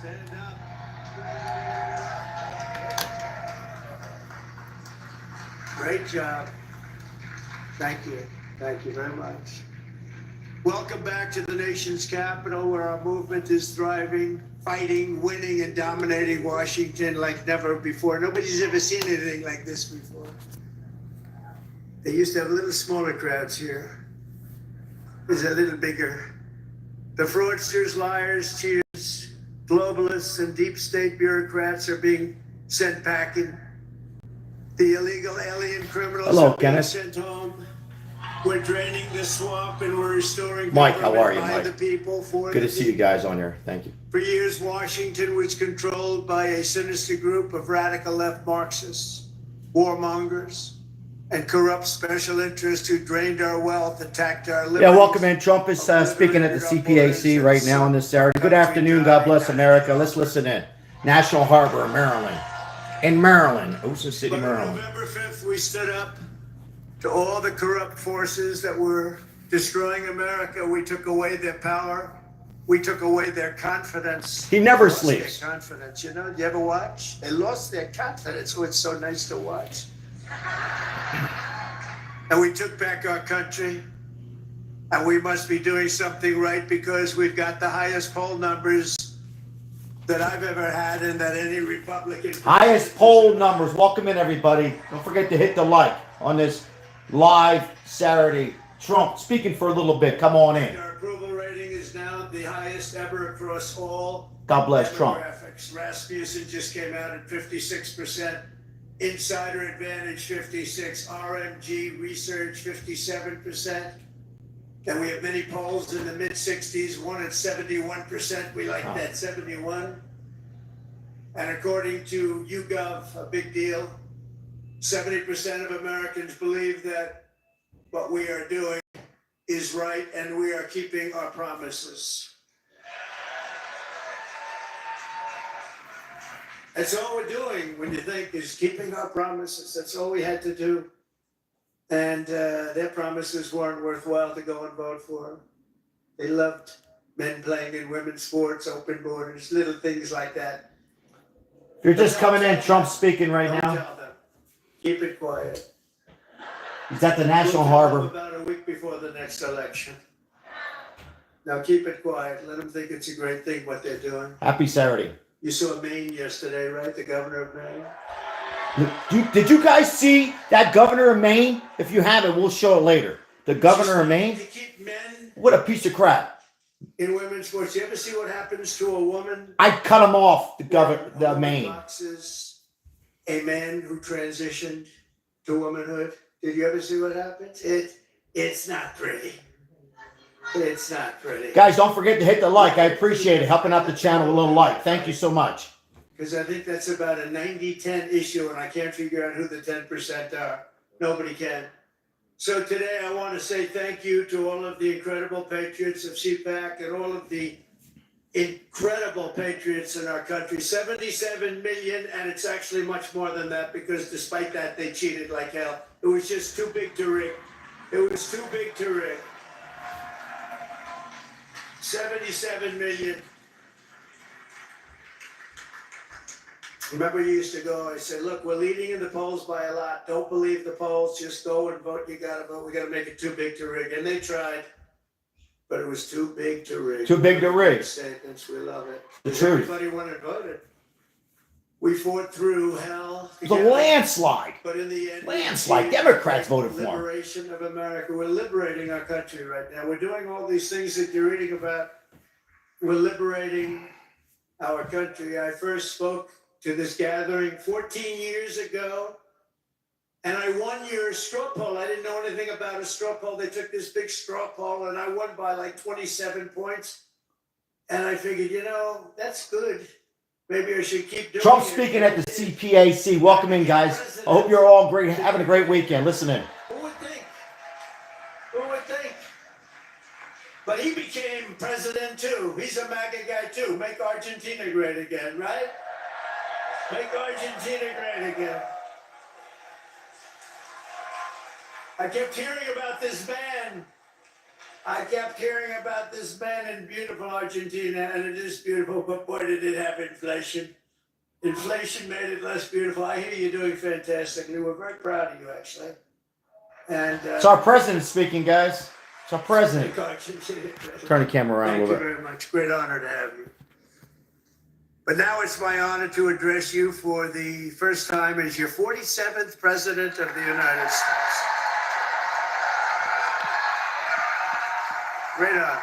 Stand up. Great job. Thank you. Thank you very much. Welcome back to the nation's capital, where our movement is thriving, fighting, winning, and dominating Washington like never before. Nobody's ever seen anything like this before. They used to have little smaller crowds here. It's a little bigger. The fraudsters, liars, cheaters, globalists, and deep state bureaucrats are being sent packing. The illegal alien criminals are being sent home. We're draining the swamp and we're restoring Mike, how are you, by Mike? the people for Good the to see you guys on here. Thank you. For years, Washington was controlled by a sinister group of radical left Marxists, warmongers, and corrupt special interests who drained our wealth, attacked our liberties. Yeah, welcome in. Trump is speaking at the Cpac right now on this Saturday. Good afternoon. God bless America. Let's listen in. National Harbor, Maryland. In Maryland, Ocean City, Maryland. On November 5th, we stood up to all the corrupt forces that were destroying America. We took away their power. We took away their confidence. He never sleeps. Their confidence, you know. You ever watch? They lost their confidence. Oh, it's so nice to watch. And we took back our country. And we must be doing something right, because we've got the highest poll numbers that I've ever had, and that any Republican. Highest poll numbers. Welcome in, everybody. Don't forget to hit the like on this live Saturday. Trump speaking for a little bit. Come on in. Our approval rating is now the highest ever across all. God bless Trump. Rasmussen just came out at 56%. Insider Advantage 56%. RMG Research 57%. And we have many polls in the mid-60s, one at 71%. We like that, 71. And according to YouGov, a big deal, 70% of Americans believe that what we are doing is right, and we are keeping our promises. That's all we're doing, when you think, is keeping our promises. That's all we had to do. And their promises weren't worthwhile to go and vote for. They loved men playing in women's sports, open borders, little things like that. If you're just coming in, Trump's speaking right now. Tell them. Keep it quiet. He's at the National Harbor. About a week before the next election. Now keep it quiet. Let them think it's a great thing what they're doing. Happy Saturday. You saw Maine yesterday, right? The governor of Maine. Did you guys see that governor of Maine? If you haven't, we'll show it later. The governor of Maine? To keep men what a piece of crap. In women's sports. You ever see what happens to a woman? I'd cut him off, the Maine. Boxes a man who transitioned to womanhood. Did you ever see what happens? It's not pretty. It's not pretty. Guys, don't forget to hit the like. I appreciate it. Helping out the channel with a little like. Thank you so much. Because I think that's about a 90-10 issue, and I can't figure out who the 10% are. Nobody can. So today I want to say thank you to all of the incredible patriots of Cpac and all of the incredible patriots in our country. 77 million, and it's actually much more than that, because despite that, they cheated like hell. It was just too big to rig. It was too big to rig. 77 million. Remember, you used to go, I said, look, we're leading in the polls by a lot. Don't believe the polls. Just go and vote. You got to vote. We got to make it too big to rig. And they tried, but it was too big to rig. Too big to rig. Statements. We love it. The truth. Everybody went and voted. We fought through hell. It was a landslide. But in the end, landslide. Democrats voted for him. Liberation of America. We're liberating our country right now. We're doing all these things that you're reading about. We're liberating our country. I first spoke to this gathering 14 years ago, and I won your straw poll. I didn't know anything about a straw poll. They took this big straw poll, and I won by like 27 points. And I figured, you know, that's good. Maybe I should keep doing it. Trump speaking at the Cpac. Welcome in, guys. I hope you're all great, having a great weekend. Listen in. Who would think? Who would think? But he became president too. He's a MAGA guy too. Make Argentina great again, right? Make Argentina great again. I kept hearing about this man I kept hearing about this man in beautiful Argentina, and it is beautiful, but boy, did it have inflation. Inflation made it less beautiful. I hear you're doing fantastically. We're very proud of you, actually. And It's our president speaking, guys. It's our president. Turn the camera around Thank a you little bit. very much. Great honor to have you. But now it's my honor to address you for the first time as your 47th President of the United States. Great honor.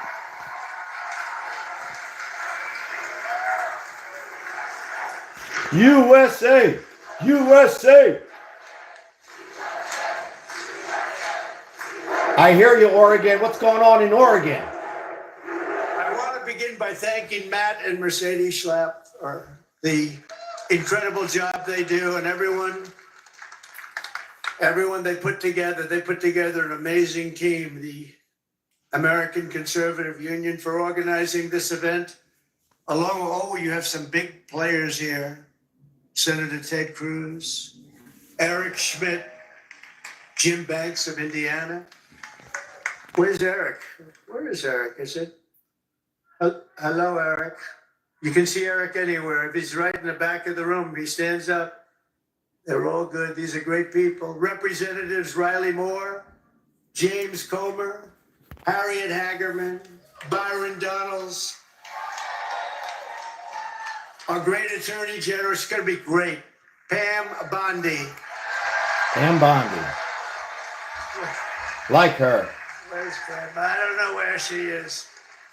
USA! USA! I hear you, Oregon. What's going on in Oregon? I want to begin by thanking Matt and Mercedes Schlapp for the incredible job they do, and everyone they put together. They put together an amazing team, the American Conservative Union, for organizing this event. Along with, you have some big players here. Senator Ted Cruz, Eric Schmidt, Jim Banks of Indiana. Where's Eric? Where is Eric? Is it? Hello, Eric. You can see Eric anywhere. If he's right in the back of the room, he stands up. They're all good. These are great people. Representatives Riley Moore, James Comer, Harriet Hagerman, Byron Donalds. Our great Attorney General, it's going to be great. Pam Bondi. Pam Bondi. Like her. Where's Pam? I don't know where she is.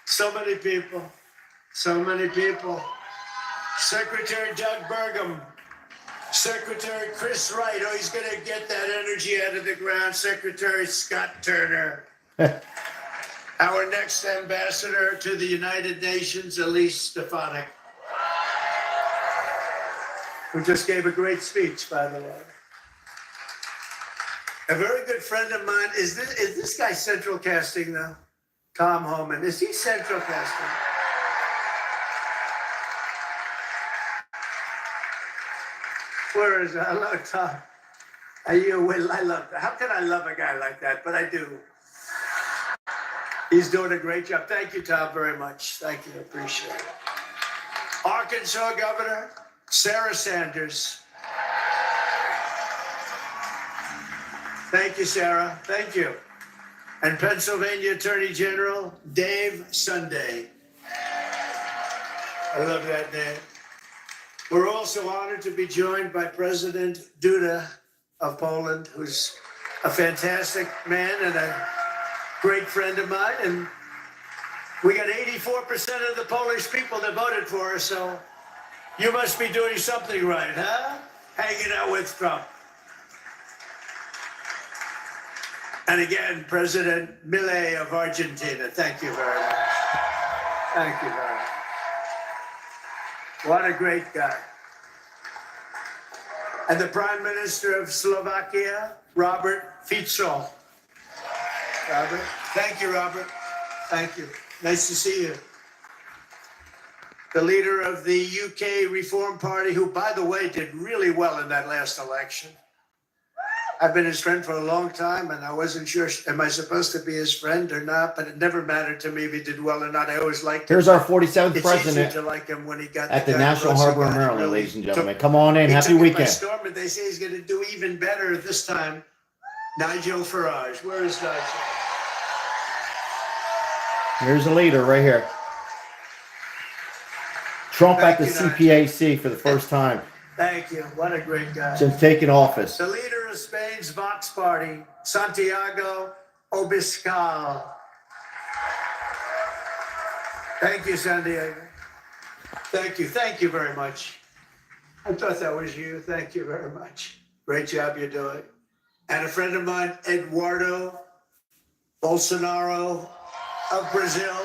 So many people. So many people. Secretary Doug Burgum. Secretary Chris Wright. Oh, he's going to get that energy out of the ground. Secretary Scott Turner. Our next ambassador to the United Nations, Elise Stefanik, who just gave a great speech, by the way. A very good friend of mine, is this guy central casting though? Tom Homan, is he central casting? Where is it? Hello, Tom. Are you well? I love that. How can I love a guy like that? But I do. He's doing a great job. Thank you, Tom, very much. Thank you. Appreciate it. Arkansas Governor Sarah Sanders. Thank you, Sarah. Thank you. And Pennsylvania Attorney General Dave Sunday. I love that name. We're also honored to be joined by President Duda of Poland, who's a fantastic man and a great friend of mine. And we got 84% of the Polish people that voted for us, so you must be doing something right, huh? Hanging out with Trump. And again, President Milei of Argentina, thank you very much. Thank you very much. What a great guy. And the Prime Minister of Slovakia, Robert Fico. Robert, thank you, Robert. Thank you. Nice to see you. The leader of the UK Reform Party, who, by the way, did really well in that last election. I've been his friend for a long time, and I wasn't sure, am I supposed to be his friend or not? But it never mattered to me if he did well or not. I always liked him. Here's our 47th It's president easier to like him when he got at the National Harbor in Maryland, ladies and gentlemen. Come on in. He Happy took it by weekend. storm, but they say he's going to do even better this time. Nigel Farage. Where is Nigel? Here's a leader right here. Trump at the CPAC for the first time Thank you. What a great guy. since taking office. The leader of Spain's Vox Party, Santiago Obiscal. Thank you, Santiago. Thank you. Thank you very much. I thought that was you. Thank you very much. Great job you're doing. And a friend of mine, Eduardo Bolsonaro of Brazil,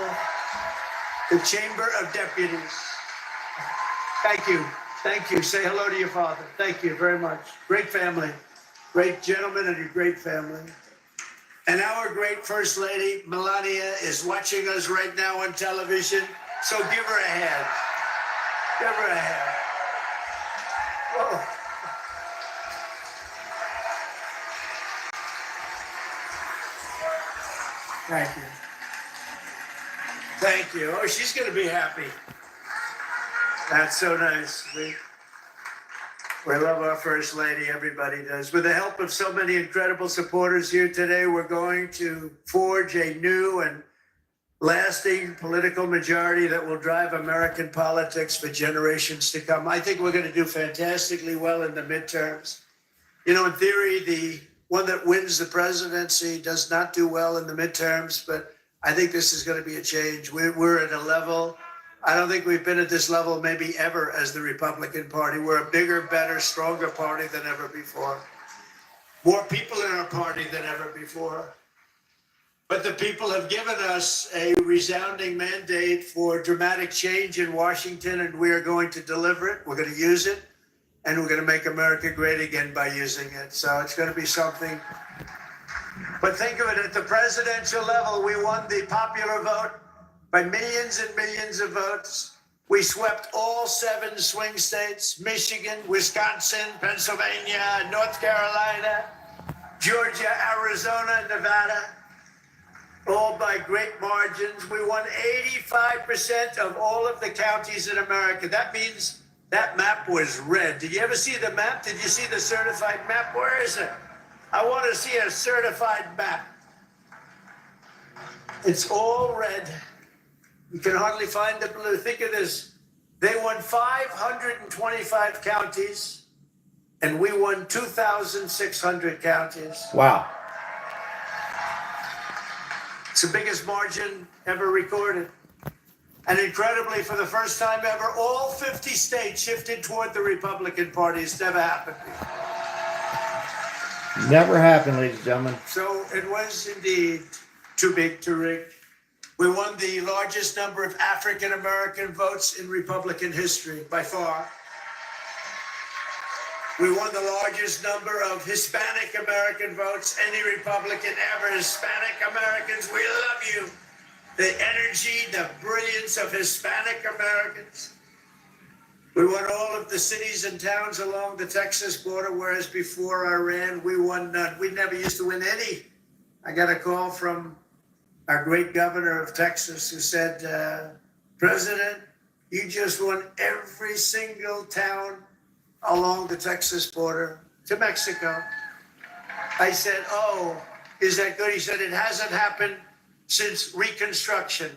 the Chamber of Deputies. Thank you. Thank you. Say hello to your father. Thank you very much. Great family. Great gentleman and a great family. And our great First Lady, Melania, is watching us right now on television. So give her a hand. Give her a hand. Whoa. Thank you. Thank you. Oh, she's going to be happy. That's so nice. We love our First Lady. Everybody does. With the help of so many incredible supporters here today, we're going to forge a new and lasting political majority that will drive American politics for generations to come. I think we're going to do fantastically well in the midterms. You know, in theory, the one that wins the presidency does not do well in the midterms, but I think this is going to be a change. We're at a level, I don't think we've been at this level maybe ever as the Republican Party. We're a bigger, better, stronger party than ever before. More people in our party than ever before. But the people have given us a resounding mandate for dramatic change in Washington, and we are going to deliver it. We're going to use it, and we're going to make America great again by using it. So it's going to be something. But think of it, at the presidential level, we won the popular vote by millions and millions of votes. We swept all 7 swing states: Michigan, Wisconsin, Pennsylvania, North Carolina, Georgia, Arizona, Nevada, all by great margins. We won 85% of all of the counties in America. That means that map was red. Did you ever see the map? Did you see the certified map? Where is it? I want to see a certified map. It's all red. You can hardly find the blue. Think of this. They won 525 counties, and we won 2,600 counties. Wow. It's the biggest margin ever recorded. And incredibly, for the first time ever, all 50 states shifted toward the Republican Party. It's never happened before. Never happened, ladies and gentlemen. So it was indeed too big to rig. We won the largest number of African American votes in Republican history by far. We won the largest number of Hispanic American votes, any Republican ever. Hispanic Americans, we love you. The energy, the brilliance of Hispanic Americans. We won all of the cities and towns along the Texas border, whereas before I ran, we won none. We never used to win any. I got a call from our great governor of Texas who said, President, you just won every single town along the Texas border to Mexico. I said, oh, is that good? He said, it hasn't happened since Reconstruction.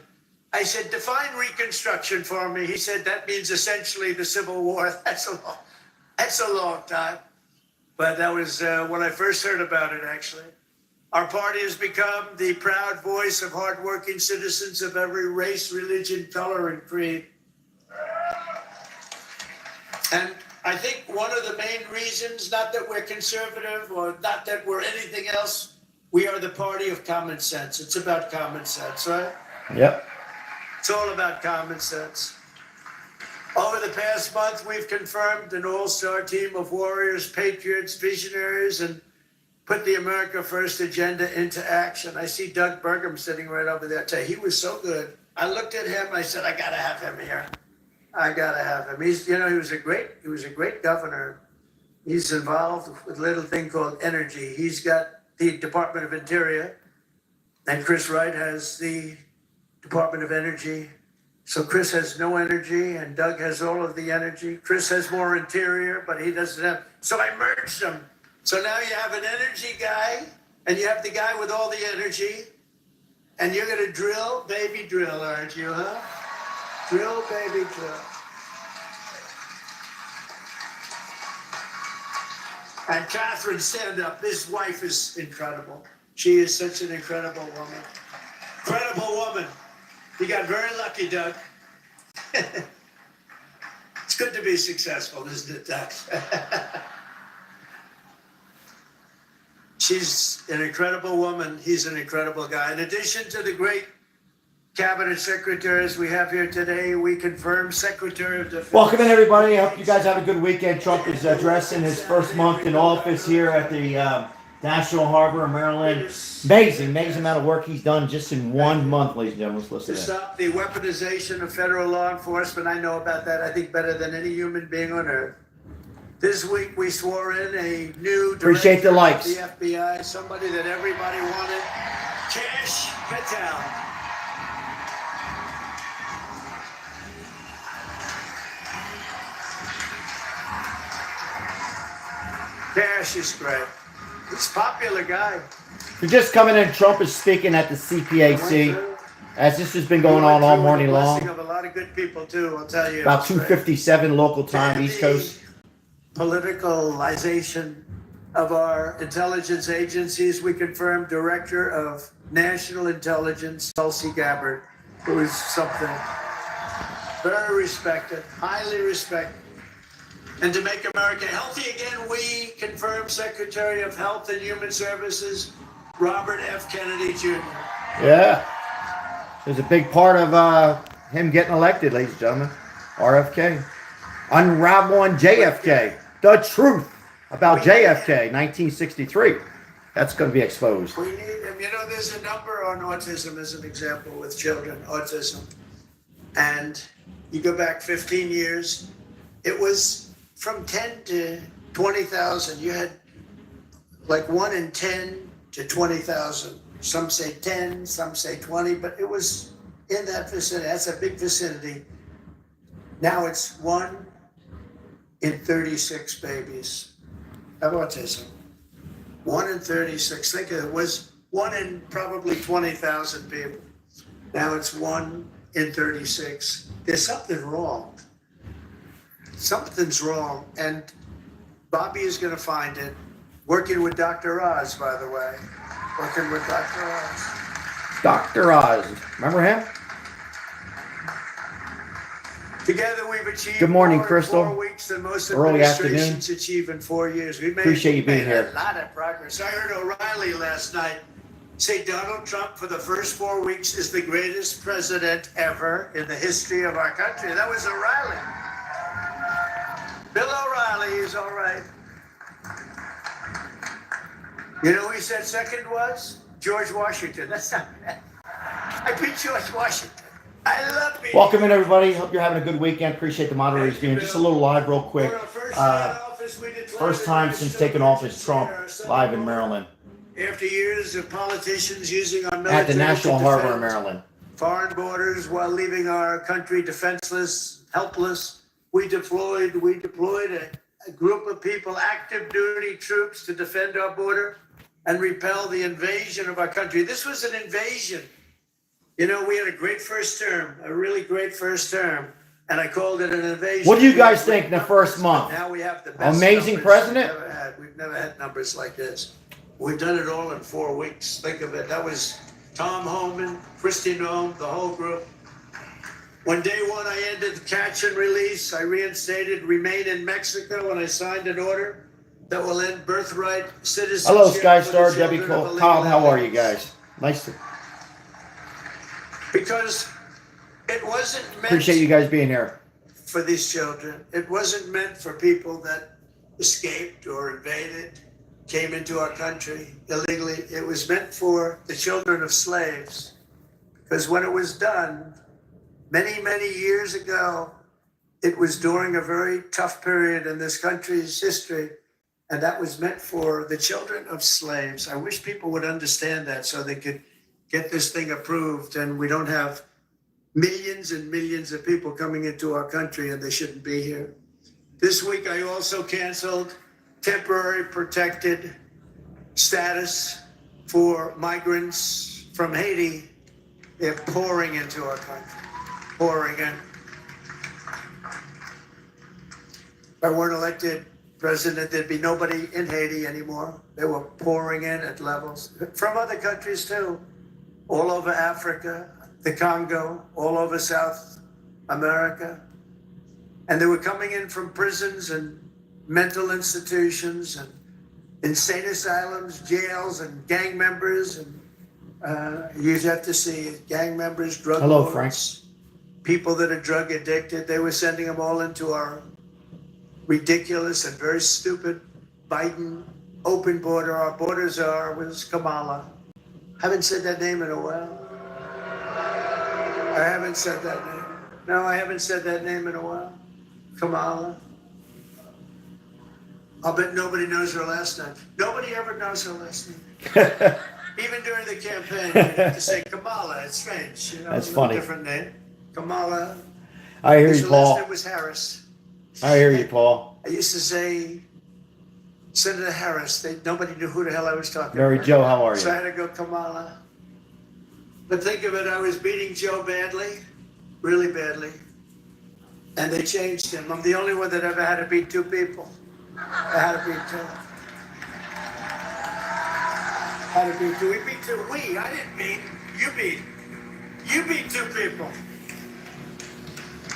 I said, define Reconstruction for me. He said, that means essentially the Civil War. That's a long time. But that was when I first heard about it, actually. Our party has become the proud voice of hardworking citizens of every race, religion, color, and creed. And I think one of the main reasons, not that we're conservative or not that we're anything else, we are the party of common sense. It's about common sense, right? Yep. It's all about common sense. Over the past month, we've confirmed an all-star team of warriors, patriots, visionaries, and put the America First agenda into action. I see Doug Burgum sitting right over there. I tell you, he was so good. I looked at him. I said, I got to have him here. I got to have him. He was a great governor. He's involved with a little thing called energy. He's got the Department of Interior, and Chris Wright has the Department of Energy. So Chris has no energy, and Doug has all of the energy. Chris has more interior, but he doesn't have. So I merged them. So now you have an energy guy, and you have the guy with all the energy, and you're going to drill, baby, drill, aren't you, huh? Drill, baby, drill. And Catherine, stand up. This wife is incredible. She is such an incredible woman. Incredible woman. You got very lucky, Doug. It's good to be successful, isn't it, Doug? She's an incredible woman. He's an incredible guy. In addition to the great cabinet secretaries we have here today, we confirm Secretary of Defense. Welcome in, everybody. I hope you guys have a good weekend. Trump is addressing his first month in office here at the National Harbor in Maryland. Amazing amount of work he's done just in 1 month, ladies and gentlemen. Let's listen To in. stop the weaponization of federal law enforcement. I know about that, I think, better than any human being on earth. This week, we swore in a new Appreciate the director likes. of the FBI, somebody that everybody wanted, Cash Patel. Cash is great. He's a popular guy. If you're just coming in, Trump is speaking at the CPAC, as this has been going on all morning long. Of a lot of good people too, I'll tell you. About 2:57 local time, East Coast. Politicalization of our intelligence agencies, we confirmed Director of National Intelligence, Tulsi Gabbard, who is something very respected, highly respected. And to make America healthy again, we confirmed Secretary of Health and Human Services, Robert F. Kennedy Jr. Yeah. There's a big part of him getting elected, ladies and gentlemen. RFK. Unraveling JFK. The truth about JFK, 1963. That's going to be exposed. We need him. You know, there's a number on autism as an example with children, autism. And you go back 15 years, it was from 10 to 20,000. You had like 1 in 10 to 20,000. Some say 10, some say 20, but it was in that vicinity. That's a big vicinity. Now it's 1 in 36 babies have autism. 1 in 36. Think of it, was 1 in probably 20,000 people. Now it's 1 in 36. There's something wrong. Something's wrong, and Bobby is going to find it. Working with Dr. Oz, by the way. Working with Dr. Oz. Dr. Oz. Remember him? Together we've achieved Good morning, more Crystal. in 4 weeks than most Early administrations achieve in 4 years. We've made, Appreciate you being here. a lot of progress. I heard O'Reilly last night say Donald Trump for the first 4 weeks is the greatest president ever in the history of our country. That was O'Reilly. Bill O'Reilly is all right. You know who he said second was? George Washington. That's not bad. I beat George Washington. I love beating. Welcome in, everybody. Hope you're having a good weekend. Appreciate the moderators doing just a little live real quick. First time since taking office, Trump live in Maryland. After years of politicians using our military At the National to Harbor defend in Maryland. foreign borders while leaving our country defenseless, helpless, we deployed a group of people, active duty troops, to defend our border and repel the invasion of our country. This was an invasion. You know, we had a great first term, a really great first term, and I called it an invasion. What do you guys think in the first month? Now we have the best Amazing numbers president? we've ever had. We've never had numbers like this. We've done it all in 4 weeks. Think of it. That was Tom Homan, Christy Noem, the whole group. When day one I ended catch and release, I reinstated remain in Mexico, and I signed an order that will end birthright citizenship. Hello, Sky for the Star, Debbie children of Cole. illegal Tom, how are you aliens. guys? Nice to Because it wasn't meant appreciate you guys being here. for these children. It wasn't meant for people that escaped or invaded, came into our country illegally. It was meant for the children of slaves. Because when it was done, many, many years ago, it was during a very tough period in this country's history. And that was meant for the children of slaves. I wish people would understand that so they could get this thing approved and we don't have millions and millions of people coming into our country and they shouldn't be here. This week, I also canceled temporary protected status for migrants from Haiti. They're pouring into our country, pouring in. If I weren't elected president, there'd be nobody in Haiti anymore. They were pouring in at levels from other countries too, all over Africa, the Congo, all over South America. And they were coming in from prisons and mental institutions and insane asylums, jails, and gang members. And you have to see gang members, drug Hello, lords, Frank. people that are drug addicted. They were sending them all into our ridiculous and very stupid Biden open border. Our borders was Kamala. Haven't said that name in a while. I haven't said that name. No, I haven't said that name in a while. Kamala. I'll bet nobody knows her last name. Nobody ever knows her last name. Even during the campaign, you have to say Kamala. It's strange. You know, That's a funny. Different name. Kamala. I hear you, Her last Paul. name was Harris. I hear you, Paul. I used to say Senator Harris. Nobody knew who the hell I was talking Mary about. Jo, how are So I you? had to go Kamala. But think of it, I was beating Joe badly, really badly. And they changed him. I'm the only one that ever had to beat two people. I had to beat two. Had to beat two. We beat two. I didn't beat. You beat. You beat two people.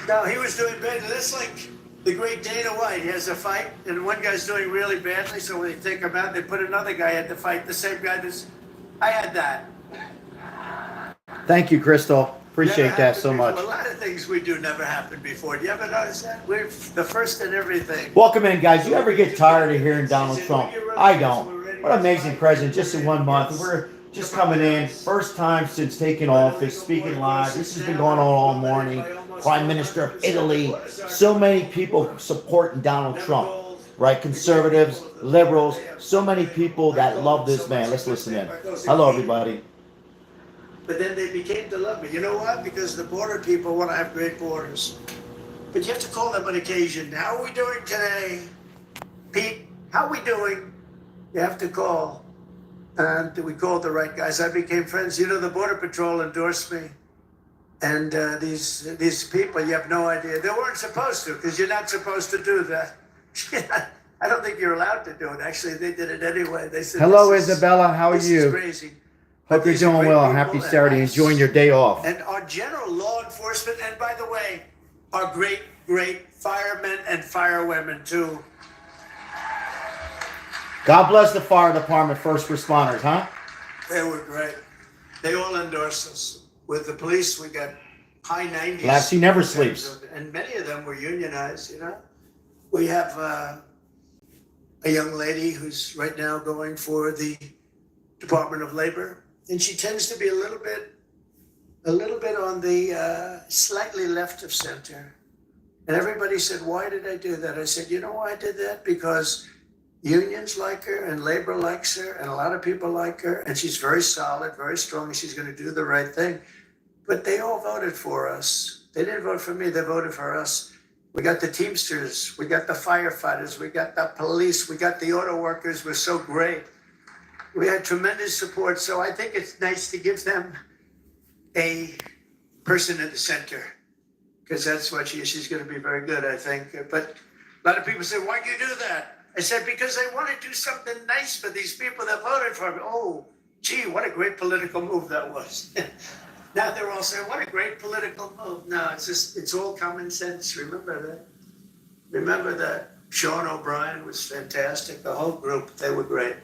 No, he was doing better. That's like the great Dana White. He has a fight, and one guy's doing really badly, so when they take him out, they put another guy in to fight the same guy that's... I had that. Thank you, Crystal. Appreciate Never that so happened much. before. A lot of things we do never happened before. Do you ever notice that? We're the first in everything. Welcome in, guys. You ever get tired of hearing Donald Trump? I don't. What an amazing president, just in 1 month. We're just coming in, first time since taking office, speaking live. This has been going on all morning. Prime Minister of Italy. So many people supporting Donald Trump, right? Conservatives, liberals, so many people that love this man. Let's listen in. Hello, everybody. But then they became to love me. You know what? Because the border people want to have great borders. But you have to call them on occasion. How are we doing today? Pete, how are we doing? You have to call. And we called the right guys. I became friends. You know, the Border Patrol endorsed me. And these people, you have no idea. They weren't supposed to, because you're not supposed to do that. I don't think you're allowed to do it. Actually, they did it anyway. They said, Hello, Isabella. How are this is you? crazy. Hope you're doing well. Happy Saturday. Enjoying your day off. And our general law enforcement, and by the way, our great, great firemen and firewomen too. God bless the fire department, first responders, huh? They were great. They all endorsed us. With the police, we got high 90s. Lassie never sleeps. And many of them were unionized, you know. We have a young lady who's right now going for the Department of Labor. And she tends to be a little bit on the slightly left of center. And everybody said, why did I do that? I said, you know why I did that? Because unions like her and labor likes her and a lot of people like her. And she's very solid, very strong, and she's going to do the right thing. But they all voted for us. They didn't vote for me, they voted for us. We got the Teamsters, we got the firefighters, we got the police, we got the auto workers. We're so great. We had tremendous support, so I think it's nice to give them a person in the center, because that's what she's going to be very good, I think. But a lot of people say, why'd you do that? I said, because I want to do something nice for these people that voted for me. Oh, gee, what a great political move that was. Now they're all saying, what a great political move. No, it's all common sense. Remember that. Remember that. Sean O'Brien was fantastic. The whole group, they were great.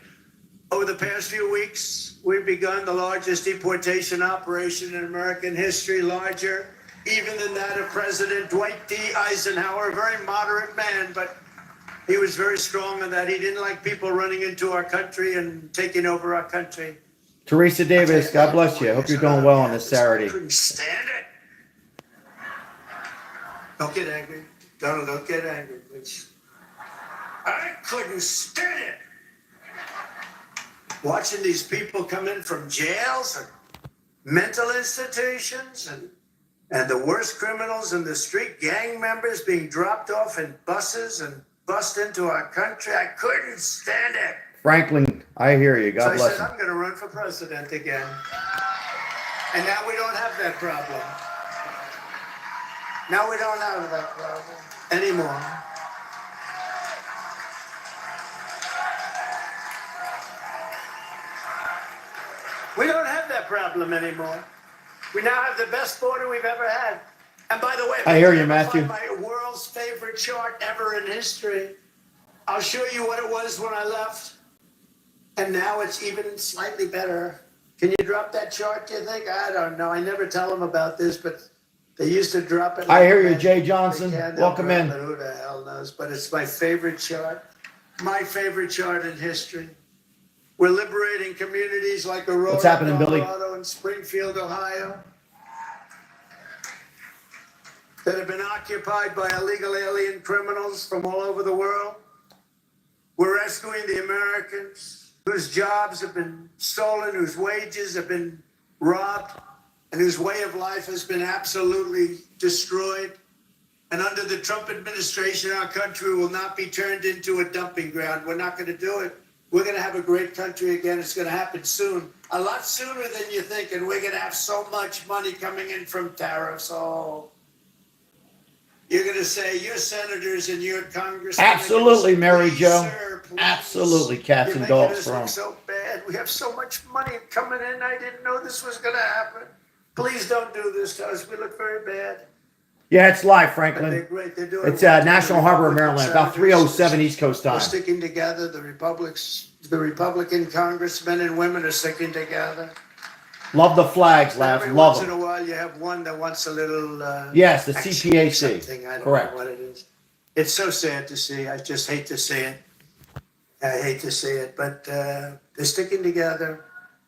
Over the past few weeks, we've begun the largest deportation operation in American history, larger even than that of President Dwight D. Eisenhower, a very moderate man, but he was very strong in that. He didn't like people running into our country and taking over our country. Teresa Davis, God bless you. I hope you're doing well on this Saturday. I couldn't stand it. Don't get angry. Don't get angry, please. I couldn't stand it. Watching these people come in from jails and mental institutions and the worst criminals in the street, gang members being dropped off in buses and bussed into our country. I couldn't stand it. Franklin, I hear you. God So bless I said, you. I'm going to run for president again. And now we don't have that problem. Now we don't have that problem anymore. We don't have that problem anymore. We now have the best border we've ever had. And by the way, I hear you, Matthew. My world's favorite chart ever in history. I'll show you what it was when I left. And now it's even slightly better. Can you drop that chart, do you think? I don't know. I never tell them about this, but they used to drop it. I hear you, Jay Johnson. They'll Welcome drop in. it. Who the hell knows? But it's my favorite chart. My favorite chart in history. We're liberating communities like Aurora, What's happening, Billy? Colorado, and Springfield, Ohio, that have been occupied by illegal alien criminals from all over the world. We're rescuing the Americans whose jobs have been stolen, whose wages have been robbed, and whose way of life has been absolutely destroyed. And under the Trump administration, our country will not be turned into a dumping ground. We're not going to do it. We're going to have a great country again. It's going to happen soon, a lot sooner than you think. And we're going to have so much money coming in from tariffs. Oh, you're going to say your senators and your congressmen. Absolutely, Mary please, Jo. sir, please. Absolutely, cats You're and making dogs us from. look so bad. We have so much money coming in. I didn't know this was going to happen. Please don't do this to us. We look very bad. Yeah, it's live, But Franklin. they're great. They're doing It's well. National Harbor, Maryland, about 3:07 East Coast We're time. sticking together. The Republican congressmen and women are sticking together. Love the flags, lads. Every Love once in them. a while, you have one that wants a little. Yes, the action, CPAC. something. I don't Correct. know what it is. It's so sad to see. I just hate to see it. I hate to see it, but they're sticking together.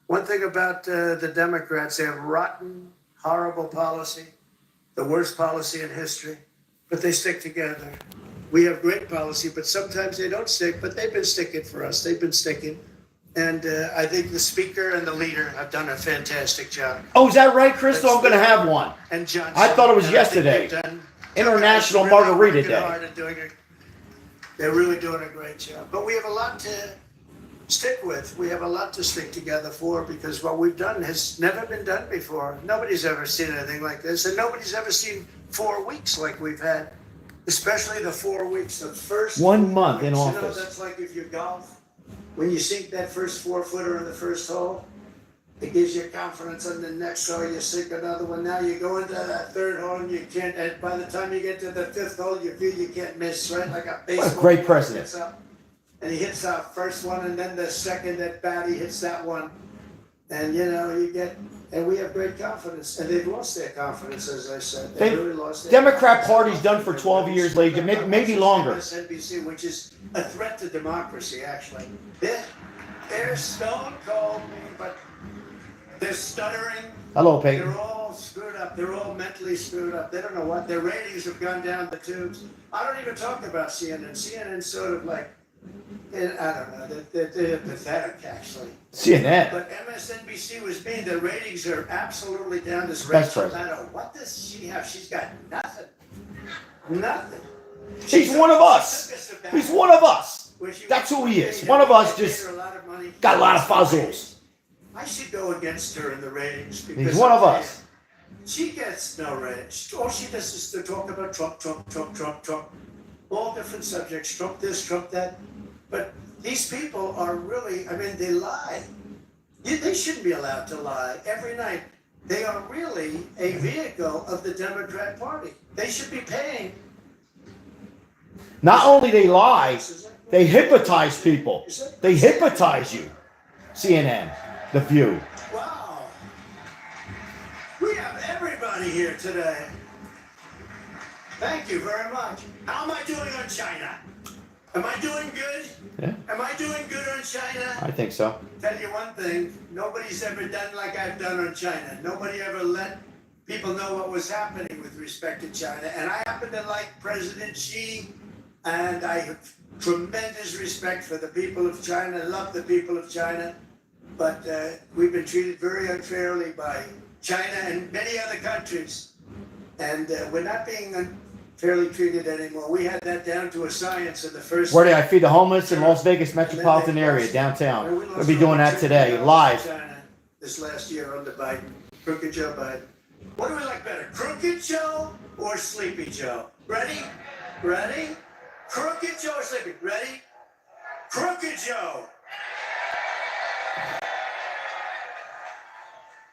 One thing about the Democrats, they have rotten, horrible policy, the worst policy in history, but they stick together. We have great policy, but sometimes they don't stick, but they've been sticking for us. They've been sticking. And I think the speaker and the leader have done a fantastic job. Oh, is that right, Crystal? I'm going to have one. And Johnson. I thought it was and I think yesterday. they've done- International They're really Margarita working Day. hard and they're really doing a great job. But we have a lot to stick with. We have a lot to stick together for because what we've done has never been done before. Nobody's ever seen anything like this, and nobody's ever seen 4 weeks like we've had, especially the 4 weeks, the first 1 month in weeks. office. That's like if you golf, when you sink that first 4-footer in the first hole, it gives you confidence on the next hole. You sink another one. Now you go into that third hole and you can't. And by the time you get to the fifth hole, you feel you can't miss. Right, like a baseball. What a great president. Hits up, and he hits that first one, and then the second at bat, he hits that one, and you get. And we have great confidence, and they've lost their confidence, as I said. They really lost their Democrat confidence. Party's done for 12 years, lady, maybe longer. MSNBC, which is a threat to democracy, actually. They're stone cold, but they're stuttering. Hello, Peyton. They're all screwed up. They're all mentally screwed up. They don't know what. Their ratings have gone down the tubes. I don't even talk about CNN. CNN's sort of like, I don't know. They're pathetic, actually. CNN. But MSNBC was mean. Their ratings are absolutely down. This That's Rachel right. Maddow, what does she have? She's got nothing. Nothing. He's one of us. He's one of us. That's who he is. One of us just got a lot of fuzzles. I should go against her in the ratings because He's one of us. She gets no ratings. All she does is to talk about Trump, Trump, Trump, Trump, Trump. All different subjects, Trump this, Trump that. But these people are really, they lie. They shouldn't be allowed to lie every night. They are really a vehicle of the Democrat Party. They should be paying. Not only they lie, they hypnotize people. They hypnotize you. CNN, The View. Wow. We have everybody here today. Thank you very much. How am I doing on China? Am I doing good? Yeah, Am I doing good on China? I think so. Tell you one thing, nobody's ever done like I've done on China. Nobody ever let people know what was happening with respect to China. And I happen to like President Xi, and I have tremendous respect for the people of China, love the people of China. But we've been treated very unfairly by China and many other countries. And we're not being unfairly treated anymore. We had that down to a science in the first. Where do I feed the homeless in Las Vegas metropolitan area, downtown? We'll be doing that today, live. China this last year under Biden, Crooked Joe Biden. What do we like better, Crooked Joe or Sleepy Joe? Ready? Ready? Crooked Joe or Sleepy? Ready? Crooked Joe.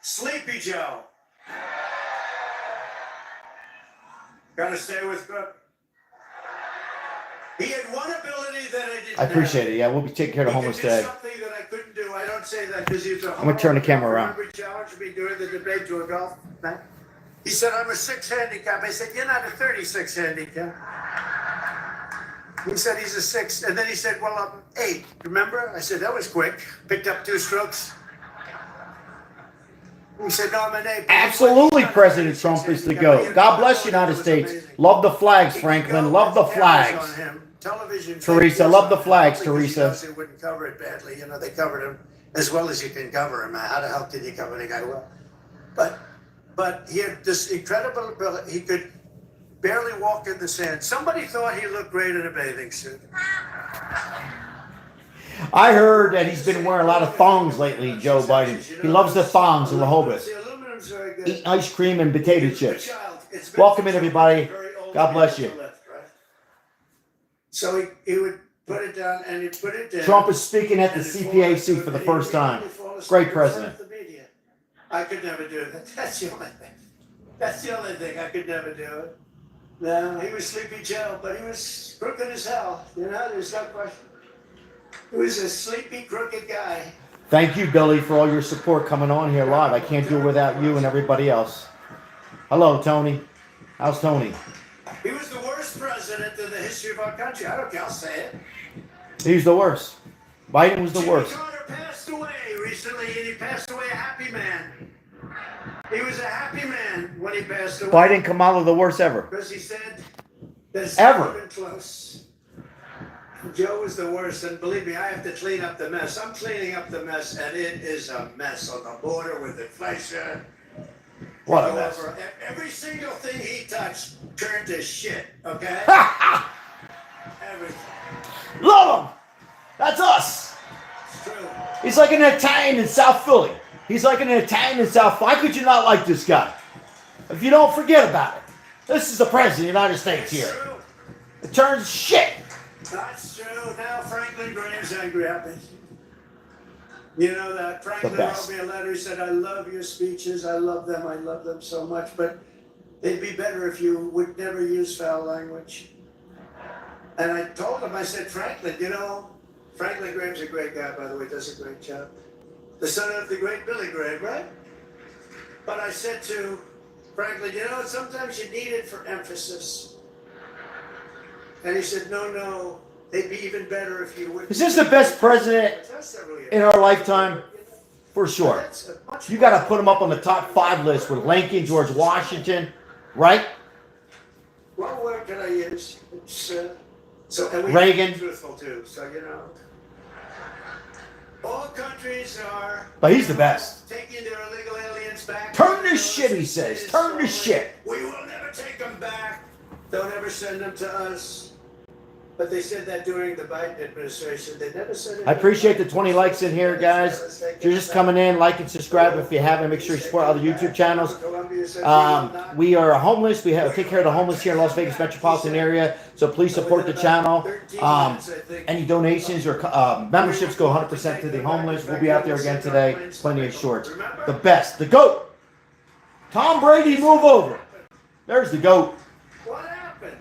Sleepy Joe. Gotta stay with Crook. He had one ability that I didn't. I appreciate it. Yeah, we'll be taking care of the He homeless could do today. something that I couldn't do. I don't say that because he's a. I'm gonna turn the camera around. Remember, he challenged me during the debate to a golf match. He said, "I'm a 6 handicap." I said, "You're not a 36 handicap." He said he's a 6, and then he said, "Well, I'm 8." Remember? I said that was quick. Picked up 2 strokes. He said, "No, I'm an 8." Absolutely, President Trump is the GOAT. God bless the United States. Love the flags, Franklin. Love the flags. Television. Teresa, love the flags, Teresa. They wouldn't cover it badly. They covered him as well as you can cover him. How the hell can you cover the guy well? But he had this incredible ability. He could barely walk in the sand. Somebody thought he looked great in a bathing suit. I heard that he's been wearing a lot of thongs lately, Joe Biden. He loves the thongs in Rehoboth. The aluminum's very good. Eating ice cream and potato chips. It's meant Welcome for in, children, everybody. very old God bless people you. to lift, right? So he would put it down and he'd put it down. Trump is speaking at the and he'd fall Cpac asleep for the and first he'd time. fall asleep Great in front president. of the media. I could never do that. That's the only thing. That's the only thing. I could never do it. No, he was Sleepy Joe, but he was crooked as hell. You know, there's no question. He was a sleepy, crooked guy. Thank you, Billy, for all your support coming on here live. I can't do it without you and everybody else. Hello, Tony. How's Tony? He was the worst president in the history of our country. I don't care. I'll say it. He's the worst. Biden was the worst. Jimmy Carter passed away recently, and he passed away a happy man. He was a happy man when he passed away. Biden, Kamala, the worst ever. Because he said, "That's Ever. not even close." Joe was the worst, and believe me, I have to clean up the mess. I'm cleaning up the mess, and it is a mess on the border with inflation. What a mess. Every single thing he touched turned to shit, okay? Everything. Love him. That's us. It's true. He's like an Italian in South Philly. He's like an Italian in South Philly. Why could you not like this guy? If you don't, forget about it. This is the president of the United States It's here. true. It turns shit. That's true. Now Franklin Graham's angry at me. You know that Franklin The best. wrote me a letter. He said, "I love your speeches. I love them. I love them so much. But they'd be better if you would never use foul language." And I told him, I said, "Franklin, you know, Franklin Graham's a great guy, by the way, does a great job. The son of the great Billy Graham, right? But I said to Franklin, you know, sometimes you need it for emphasis." And he said, no, they'd be even better if you would. Is this the best president in our lifetime? For sure. You got to put him up on the top 5 list with Lincoln, George Washington, right? What word can I use? It's, and we Reagan. Be truthful too, so you know. All countries are. But he's the best. Taking their illegal aliens back. Turn this shit, he says. Turn this shit. We will never take them back. Don't ever send them to us. But they said that during the Biden administration. They never said it. I appreciate the 20 likes in here, guys. If you're just coming in, like and subscribe if you haven't. Make sure you support other YouTube channels. We are homeless. We take care of the homeless here in Las Vegas metropolitan area. So please support the channel. Any donations or memberships go 100% to the homeless. We'll be out there again today. Plenty of shorts. The best. The GOAT. Tom Brady, move over. There's the GOAT. What happened?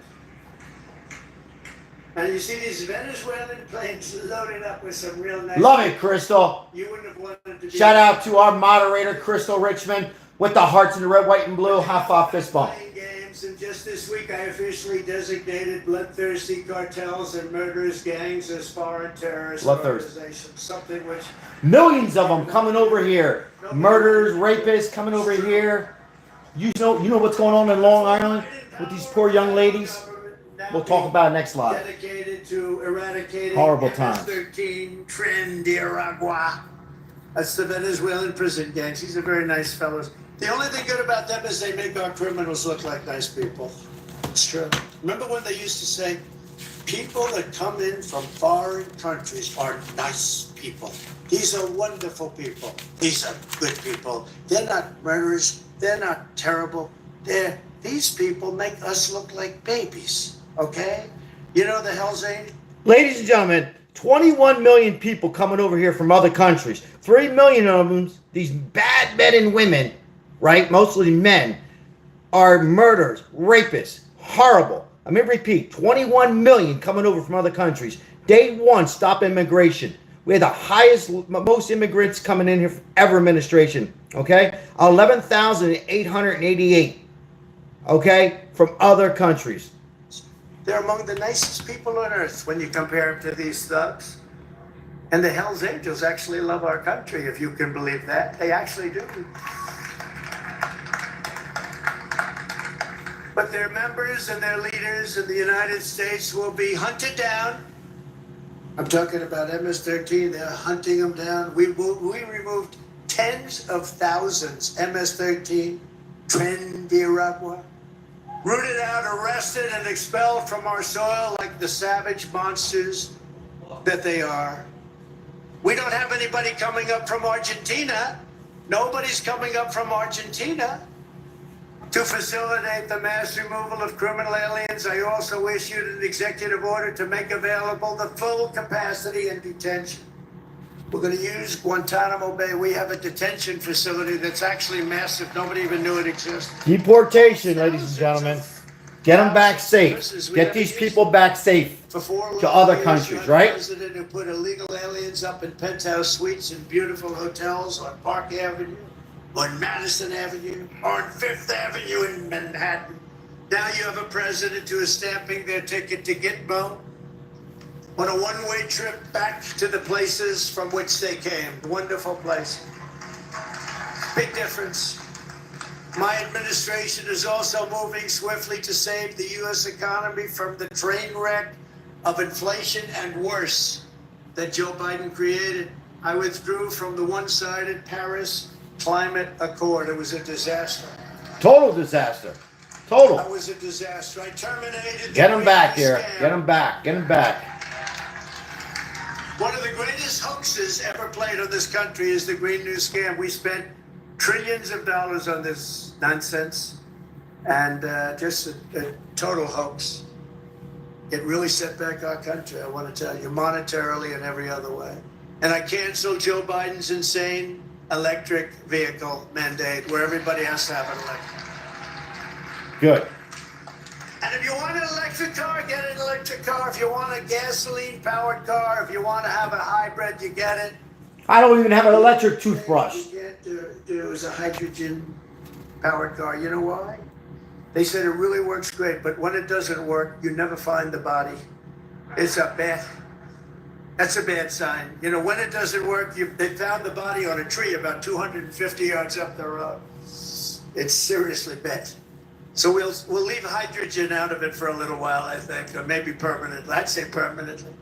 And you see these Venezuelan planes loaded up with some real nice. Love it, Crystal. You wouldn't have wanted to be. Shout out to our moderator, Crystal Richmond, with the hearts in the red, white, and blue. High five, fist bump. Playing games, and just this week I officially designated bloodthirsty cartels and murderous gangs as foreign terrorist Bloodthirst. organizations. Something which Millions of them coming over here. Murderers, rapists coming over here. You know what's going on in Long Island with these poor young ladies? We'll talk about it next live. dedicated to eradicating Horrible times. MS-13 Trinidad. That's the Venezuelan prison gangs. These are very nice fellows. The only thing good about them is they make our criminals look like nice people. It's true. Remember when they used to say, people that come in from foreign countries are nice people. These are wonderful people. These are good people. They're not murderers. They're not terrible. These people make us look like babies. Okay? You know the Hell's Angels? Ladies and gentlemen, 21 million people coming over here from other countries. 3 million of them, these bad men and women, right? Mostly men, are murderers, rapists, horrible. I mean, repeat, 21 million coming over from other countries. Day one, stop immigration. We had the highest, most immigrants coming in here ever administration, okay? 11,888, okay, from other countries. They're among the nicest people on earth when you compare them to these thugs. And the Hells Angels actually love our country, if you can believe that. They actually do. But their members and their leaders in the United States will be hunted down. I'm talking about MS-13. They're hunting them down. We removed tens of thousands MS-13, Trinidad, rooted out, arrested, and expelled from our soil like the savage monsters that they are. We don't have anybody coming up from Argentina. Nobody's coming up from Argentina to facilitate the mass removal of criminal aliens. I also issued an executive order to make available the full capacity in detention. We're going to use Guantanamo Bay. We have a detention facility that's actually massive. Nobody even knew it existed. Deportation, ladies and gentlemen. Get them back safe. Get these people back safe to other countries, right? President who put illegal aliens up in penthouse suites in beautiful hotels on Park Avenue, on Madison Avenue, on Fifth Avenue in Manhattan. Now you have a president who is stamping their ticket to Gitmo on a one-way trip back to the places from which they came. Wonderful place. Big difference. My administration is also moving swiftly to save the U.S. economy from the train wreck of inflation and worse that Joe Biden created. I withdrew from the one-sided Paris Climate Accord. It was a disaster. Total disaster. Total. That was a disaster. I terminated. Get them back here. Get them back. Get them back. One of the greatest hoaxes ever played on this country is the Green New Scam. We spent trillions of dollars on this nonsense, and just a total hoax. It really set back our country, I want to tell you, monetarily and every other way. And I canceled Joe Biden's insane electric vehicle mandate where everybody has to have an electric. Good. And if you want an electric car, get an electric car. If you want a gasoline-powered car, if you want to have a hybrid, you get it. I don't even have an electric toothbrush. You can't do it was a hydrogen-powered car. You know why? They said it really works great, but when it doesn't work, you never find the body. That's a bad sign. You know, when it doesn't work, they found the body on a tree about 250 yards up the road. It's seriously bad. So we'll leave hydrogen out of it for a little while, I think, or maybe permanently. I'd say permanently.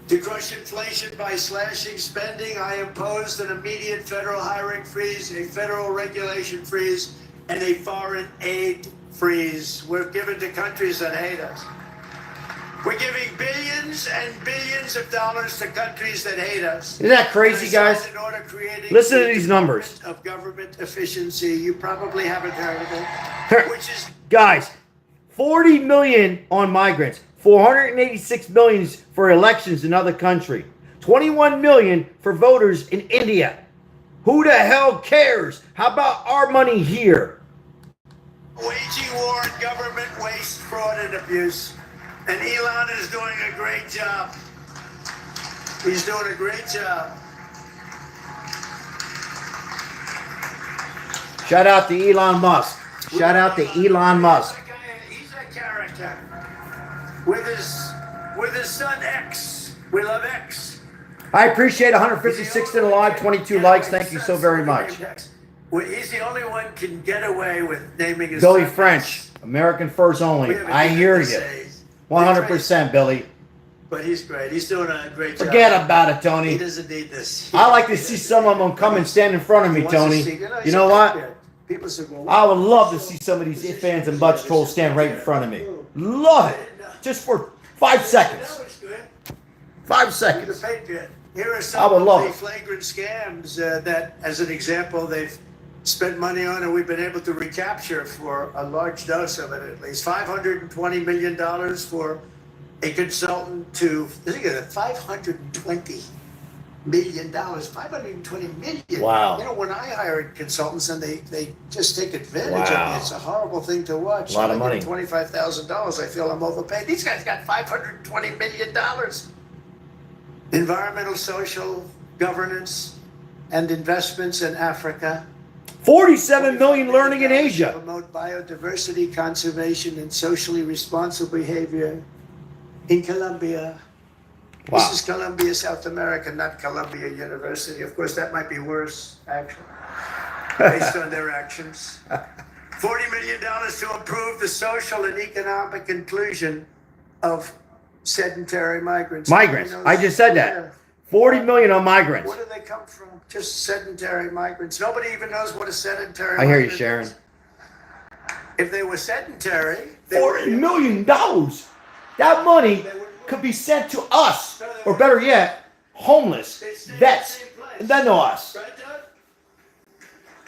To crush inflation by slashing spending, I imposed an immediate federal hiring freeze, a federal regulation freeze, and a foreign aid freeze. We're given to countries that hate us. We're giving billions and billions of dollars to countries that hate us. Isn't that crazy, guys? Listen to these numbers. Of government efficiency. You probably haven't heard of it. Which is guys, 40 million on migrants, 486 million for elections in other country, 21 million for voters in India. Who the hell cares? How about our money here? Waging war on government waste, fraud, and abuse. And Elon is doing a great job. He's doing a great job. Shout out to Elon Musk. Shout out to Elon Musk. He's a character. With his son X. We love X. I appreciate 156 in the live, 22 likes. Thank you so very much. Well, he's the only one can get away with naming his Billy son French, American first only. I hear you. 100%, Billy. But he's great. He's doing a great job. Forget about it, Tony. He doesn't need this. I like to see some of them come and stand in front of me, Tony. You know what? I would love to see some of these fans and butch trolls stand right in front of me. Love it. Just for 5 seconds. 5 seconds. Here are some of the flagrant scams that, as an example, they've spent money on and we've been able to recapture for a large dose of it at least. $520 million for a consultant to, think of it, $520 million, $520 million. Wow. You know, when I hire consultants and they just take advantage of me, it's a horrible thing to watch. A lot of money. $25,000, I feel I'm overpaid. These guys got $520 million. Environmental, social, governance, and investments in Africa. 47 million learning in Asia. Promote biodiversity, conservation, and socially responsible behavior in Colombia. Wow. This is Columbia, South America, not Columbia University. Of course, that might be worse, actually, based on their actions. $40 million to improve the social and economic inclusion of sedentary migrants. Migrants. I just said that. 40 million on migrants. Where do they come from? Just sedentary migrants. Nobody even knows what a sedentary I hear you, migrant Sharon. is. If they were sedentary, they $40 would- million. That money could be sent to us, or better yet, homeless vets, and then to us. Right, Doug?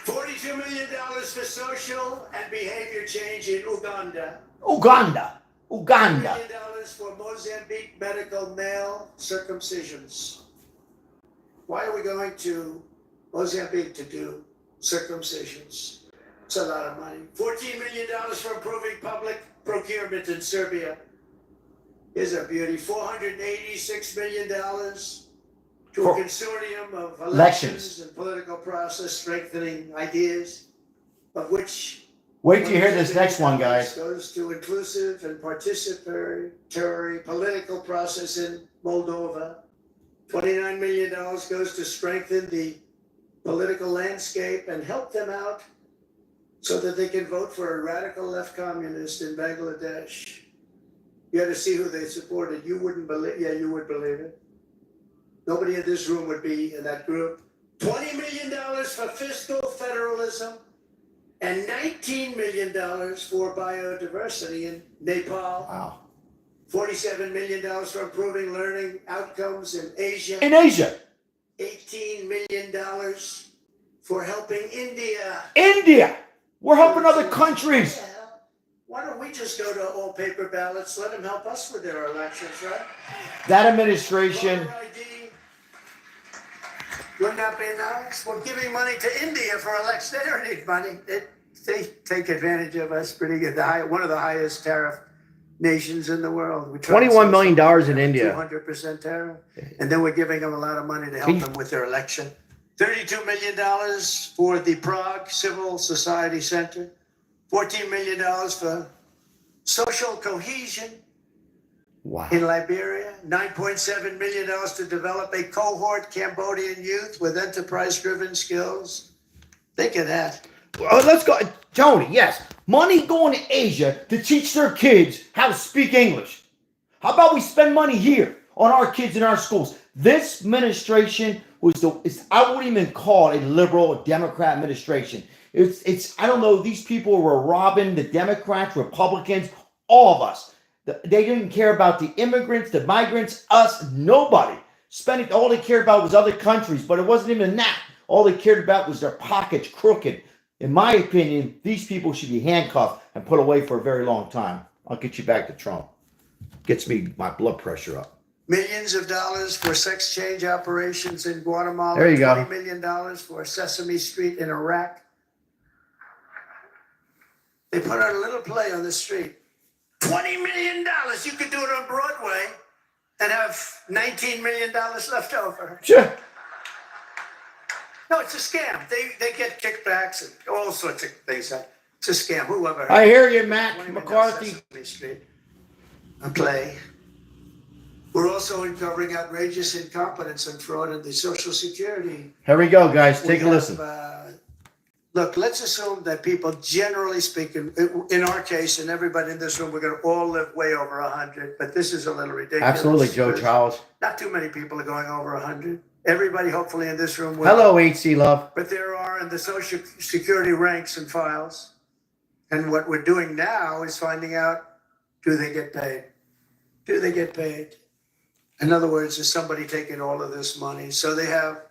$42 million for social and behavior change in Uganda. Uganda. $1 million for Mozambique medical male circumcisions. Why are we going to Mozambique to do circumcisions? It's a lot of money. $14 million for improving public procurement in Serbia. Here's a beauty. $486 million to a consortium of elections and political process strengthening ideas, of which Wait till you hear this next one, guys. goes to inclusive and participatory political process in Moldova. $29 million goes to strengthen the political landscape and help them out so that they can vote for a radical left communist in Bangladesh. You had to see who they supported. You wouldn't believe, yeah, you would believe it. Nobody in this room would be in that group. $20 million for fiscal federalism and $19 million for biodiversity in Nepal. Wow. $47 million for improving learning outcomes in Asia. In Asia. $18 million for helping India. India. We're helping other countries. Yeah. Why don't we just go to all paper ballots? Let them help us with their elections, right? That administration. Voter ID. Wouldn't that be nice? We're giving money to India for elections. They don't need money. They take advantage of us pretty good. One of the highest tariff nations in the world. $21 million in India. 200% tariff. And then we're giving them a lot of money to help them with their election. $32 million for the Prague Civil Society Center. $14 million for social cohesion Wow. in Liberia. $9.7 million to develop a cohort Cambodian youth with enterprise-driven skills. Think of that. Let's go. Tony, yes. Money going to Asia to teach their kids how to speak English. How about we spend money here on our kids in our schools? This administration I wouldn't even call it a liberal or Democrat administration. I don't know, these people were robbing the Democrats, Republicans, all of us. They didn't care about the immigrants, the migrants, us, nobody. All they cared about was other countries, but it wasn't even that. All they cared about was their pockets crooked. In my opinion, these people should be handcuffed and put away for a very long time. I'll get you back to Trump. Gets me my blood pressure up. Millions of dollars for sex change operations in Guatemala. There you go. $20 million for Sesame Street in Iraq. They put on a little play on the street. $20 million. You could do it on Broadway and have $19 million left over. Sure. No, it's a scam. They get kickbacks and all sorts of things. It's a scam. Whoever. I hear you, Matt $20 million McCarthy. Sesame Street. A play. We're also uncovering outrageous incompetence and fraud in the Social Security. Here we go, guys. Take a listen. Look, let's assume that people, generally speaking, in our case, and everybody in this room, we're going to all live way over 100, but this is a little ridiculous. Absolutely, Joe Charles. Not too many people are going over 100. Everybody, hopefully, in this room will. Hello, HC Love. But there are in the Social Security ranks and files. And what we're doing now is finding out, do they get paid? Do they get paid? In other words, is somebody taking all of this money? So they have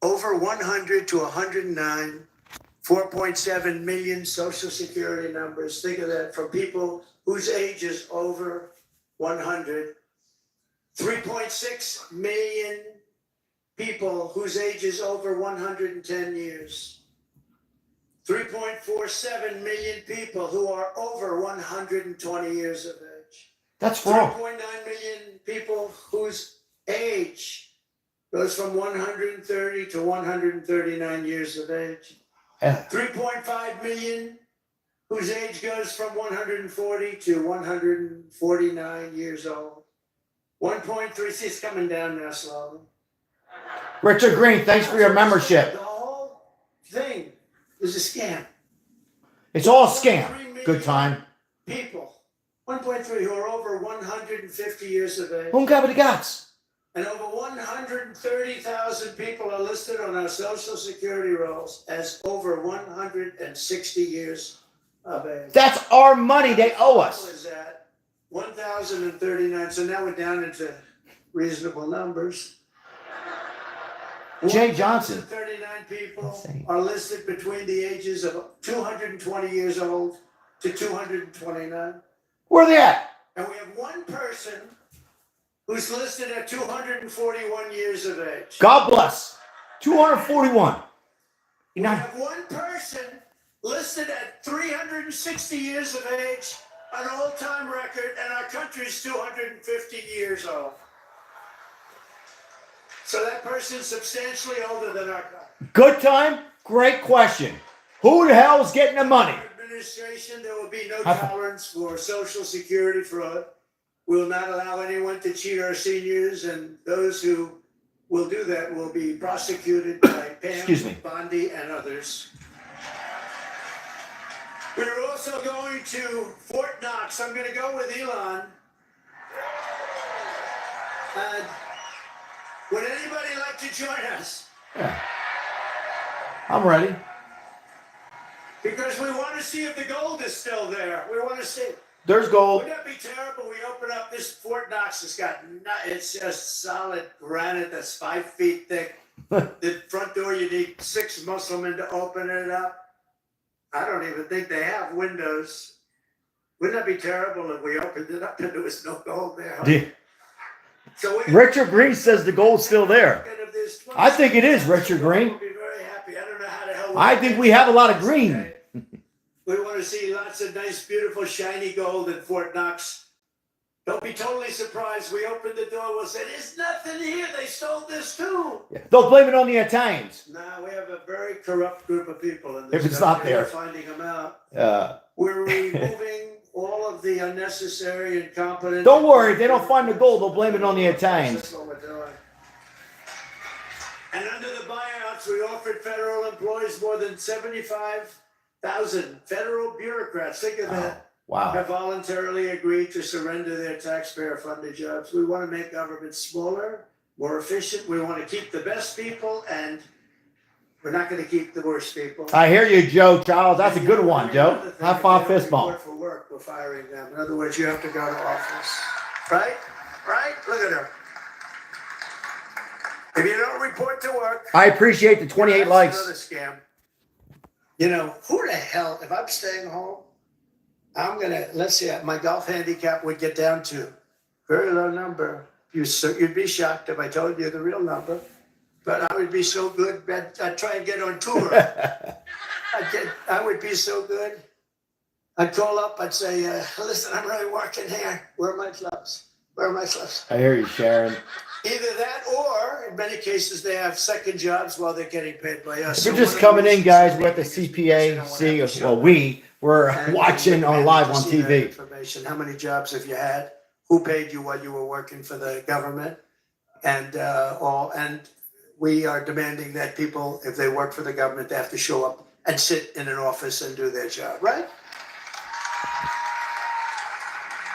over 100 to 109, 4.7 million Social Security numbers. Think of that, from people whose age is over 100. 3.6 million people whose age is over 110 years. 3.47 million people who are over 120 years of age. That's wrong. 3.9 million people whose age goes from 130 to 139 years of age. Yeah. 3.5 million whose age goes from 140 to 149 years old. 1.3, see, it's coming down now slowly. Richard Green, thanks for your membership. The whole thing is a scam. It's all a scam. Good time. People, 1.3 who are over 150 years of age. Whom got the guts? And over 130,000 people are listed on our Social Security rolls as over 160 years of age. That's our money they owe us. Is that 1,039? So now we're down into reasonable numbers. Jay Johnson. 39 people Insane. are listed between the ages of 220 years old to 229. Where are they at? And we have one person who's listed at 241 years of age. God bless. 241. We have one person listed at 360 years of age, an all-time record, and our country's 250 years old. So that person's substantially older than our country. Good time? Great question. Who the hell is getting the money? Administration, there will be no tolerance for Social Security fraud. We will not allow anyone to cheat our seniors, and those who will do that will be prosecuted by Pam, Bondi, and others. We're also going to Fort Knox. I'm going to go with Elon. Would anybody like to join us? Yeah. I'm ready. Because we want to see if the gold is still there. We want to see. There's gold. Wouldn't that be terrible? We open up this Fort Knox. It's just solid granite that's 5 feet thick. The front door, you need 6 Muslims to open it up. I don't even think they have windows. Wouldn't that be terrible if we opened it up and there was no gold there? Huh? Yeah. So Richard Green says the gold's still there. I think it is, Richard Green. We'll be very happy. I don't know how the hell. I think we have a lot of green. We want to see lots of nice, beautiful, shiny gold in Fort Knox. Don't be totally surprised. We opened the door. We'll say, "There's nothing here. They stole this too." They'll blame it on the Italians. Nah, we have a very corrupt group of people in this If it's country. not there. We're finding them out. We're removing all of the unnecessary and incompetent. Don't worry. If they don't find the gold, they'll blame it on the Italians. That's what we're doing. And under the buyouts, we offered federal employees more than 75,000 federal bureaucrats. Think of that. Wow. Have voluntarily agreed to surrender their taxpayer-funded jobs. We want to make government smaller, more efficient. We want to keep the best people, and we're not going to keep the worst people. I hear you, Joe Charles. That's a good one, Joe. High five, fist bump. For work, we're firing them. In other words, you have to go to office. Right? Right? Look at her. If you don't report to work, I appreciate the 28 likes. Another scam. You know, who the hell, if I'm staying home, I'm going to, let's see, my golf handicap would get down to very low number. You'd be shocked if I told you the real number. But I would be so good, I'd try and get on tour. I would be so good. I'd call up, I'd say, listen, I'm really working here. Where are my clubs? Where are my clubs? I hear you, Sharon. Either that or, in many cases, they have second jobs while they're getting paid by us. If you're just coming in, guys, we're at the CPAC. Well, we're watching on live on TV. Information. How many jobs have you had? Who paid you while you were working for the government? And we are demanding that people, if they work for the government, they have to show up and sit in an office and do their job, right?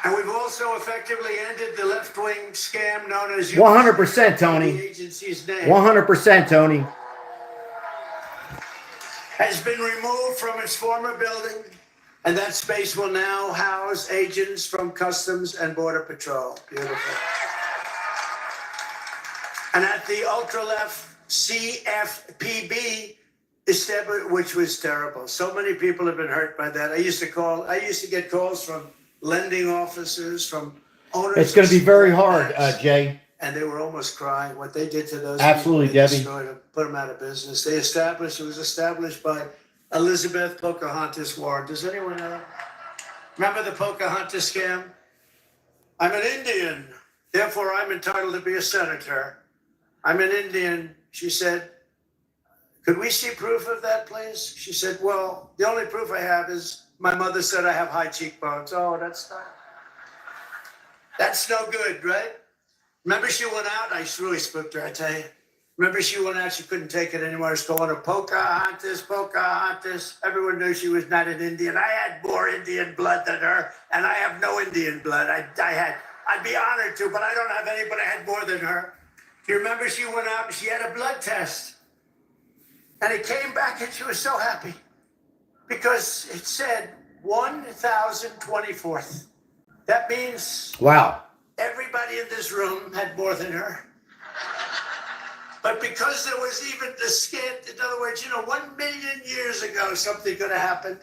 And we've also effectively ended the left-wing scam known as 100%, Tony. The agency's name 100%, Tony. has been removed from its former building, and that space will now house agents from Customs and Border Patrol. Beautiful. And at the ultra-left CFPB, which was terrible. So many people have been hurt by that. I used to get calls from lending officers, from owners. It's going to be very hard, Jay. And they were almost crying what they did to those Absolutely, people. Debbie. Destroyed them, put them out of business. It was established by Elizabeth Pocahontas Warren. Does anyone know? Remember the Pocahontas scam? I'm an Indian, therefore I'm entitled to be a senator. I'm an Indian. She said, could we see proof of that, please? She said, well, the only proof I have is my mother said I have high cheekbones. Oh, that's no good, right? Remember she went out? I really spooked her, I tell you. Remember she went out, she couldn't take it anymore. I was calling her Pocahontas, Pocahontas. Everyone knew she was not an Indian. I had more Indian blood than her, and I have no Indian blood. I'd be honored to, but I don't have anybody I had more than her. You remember she went out and she had a blood test. And it came back and she was so happy because it said 1,024th. That means Wow. everybody in this room had more than her. But because there was even the skit, in other words, 1 million years ago, something could have happened.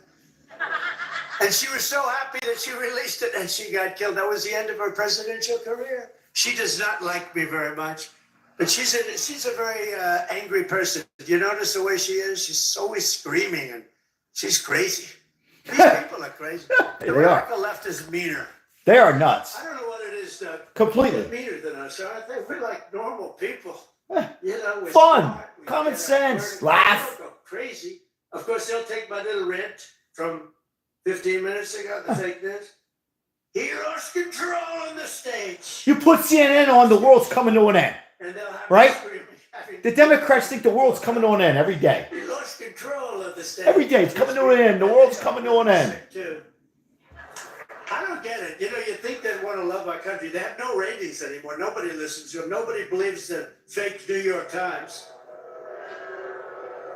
And she was so happy that she released it and she got killed. That was the end of her presidential career. She does not like me very much, but she's a very angry person. Do you notice the way she is? She's always screaming and she's crazy. These people are crazy. The They are. radical left is meaner. They are nuts. I don't know what it is, Doug. Completely. They're meaner than us, aren't they? We're like normal people. Eh, We're Fun. smart, we Common get our sense. word, Laugh. we don't go crazy. Of course, they'll take my little rant from 15 minutes ago, the fake news. He lost control on the stage. You put CNN on, the world's coming to an end. And they'll have Right? me screaming. The Democrats think the world's coming to an end every day. He lost control of the stage. Every day it's coming to an end. The world's coming to an end. I don't get it. You think they want to love our country. They have no ratings anymore. Nobody listens to them. Nobody believes the fake New York Times.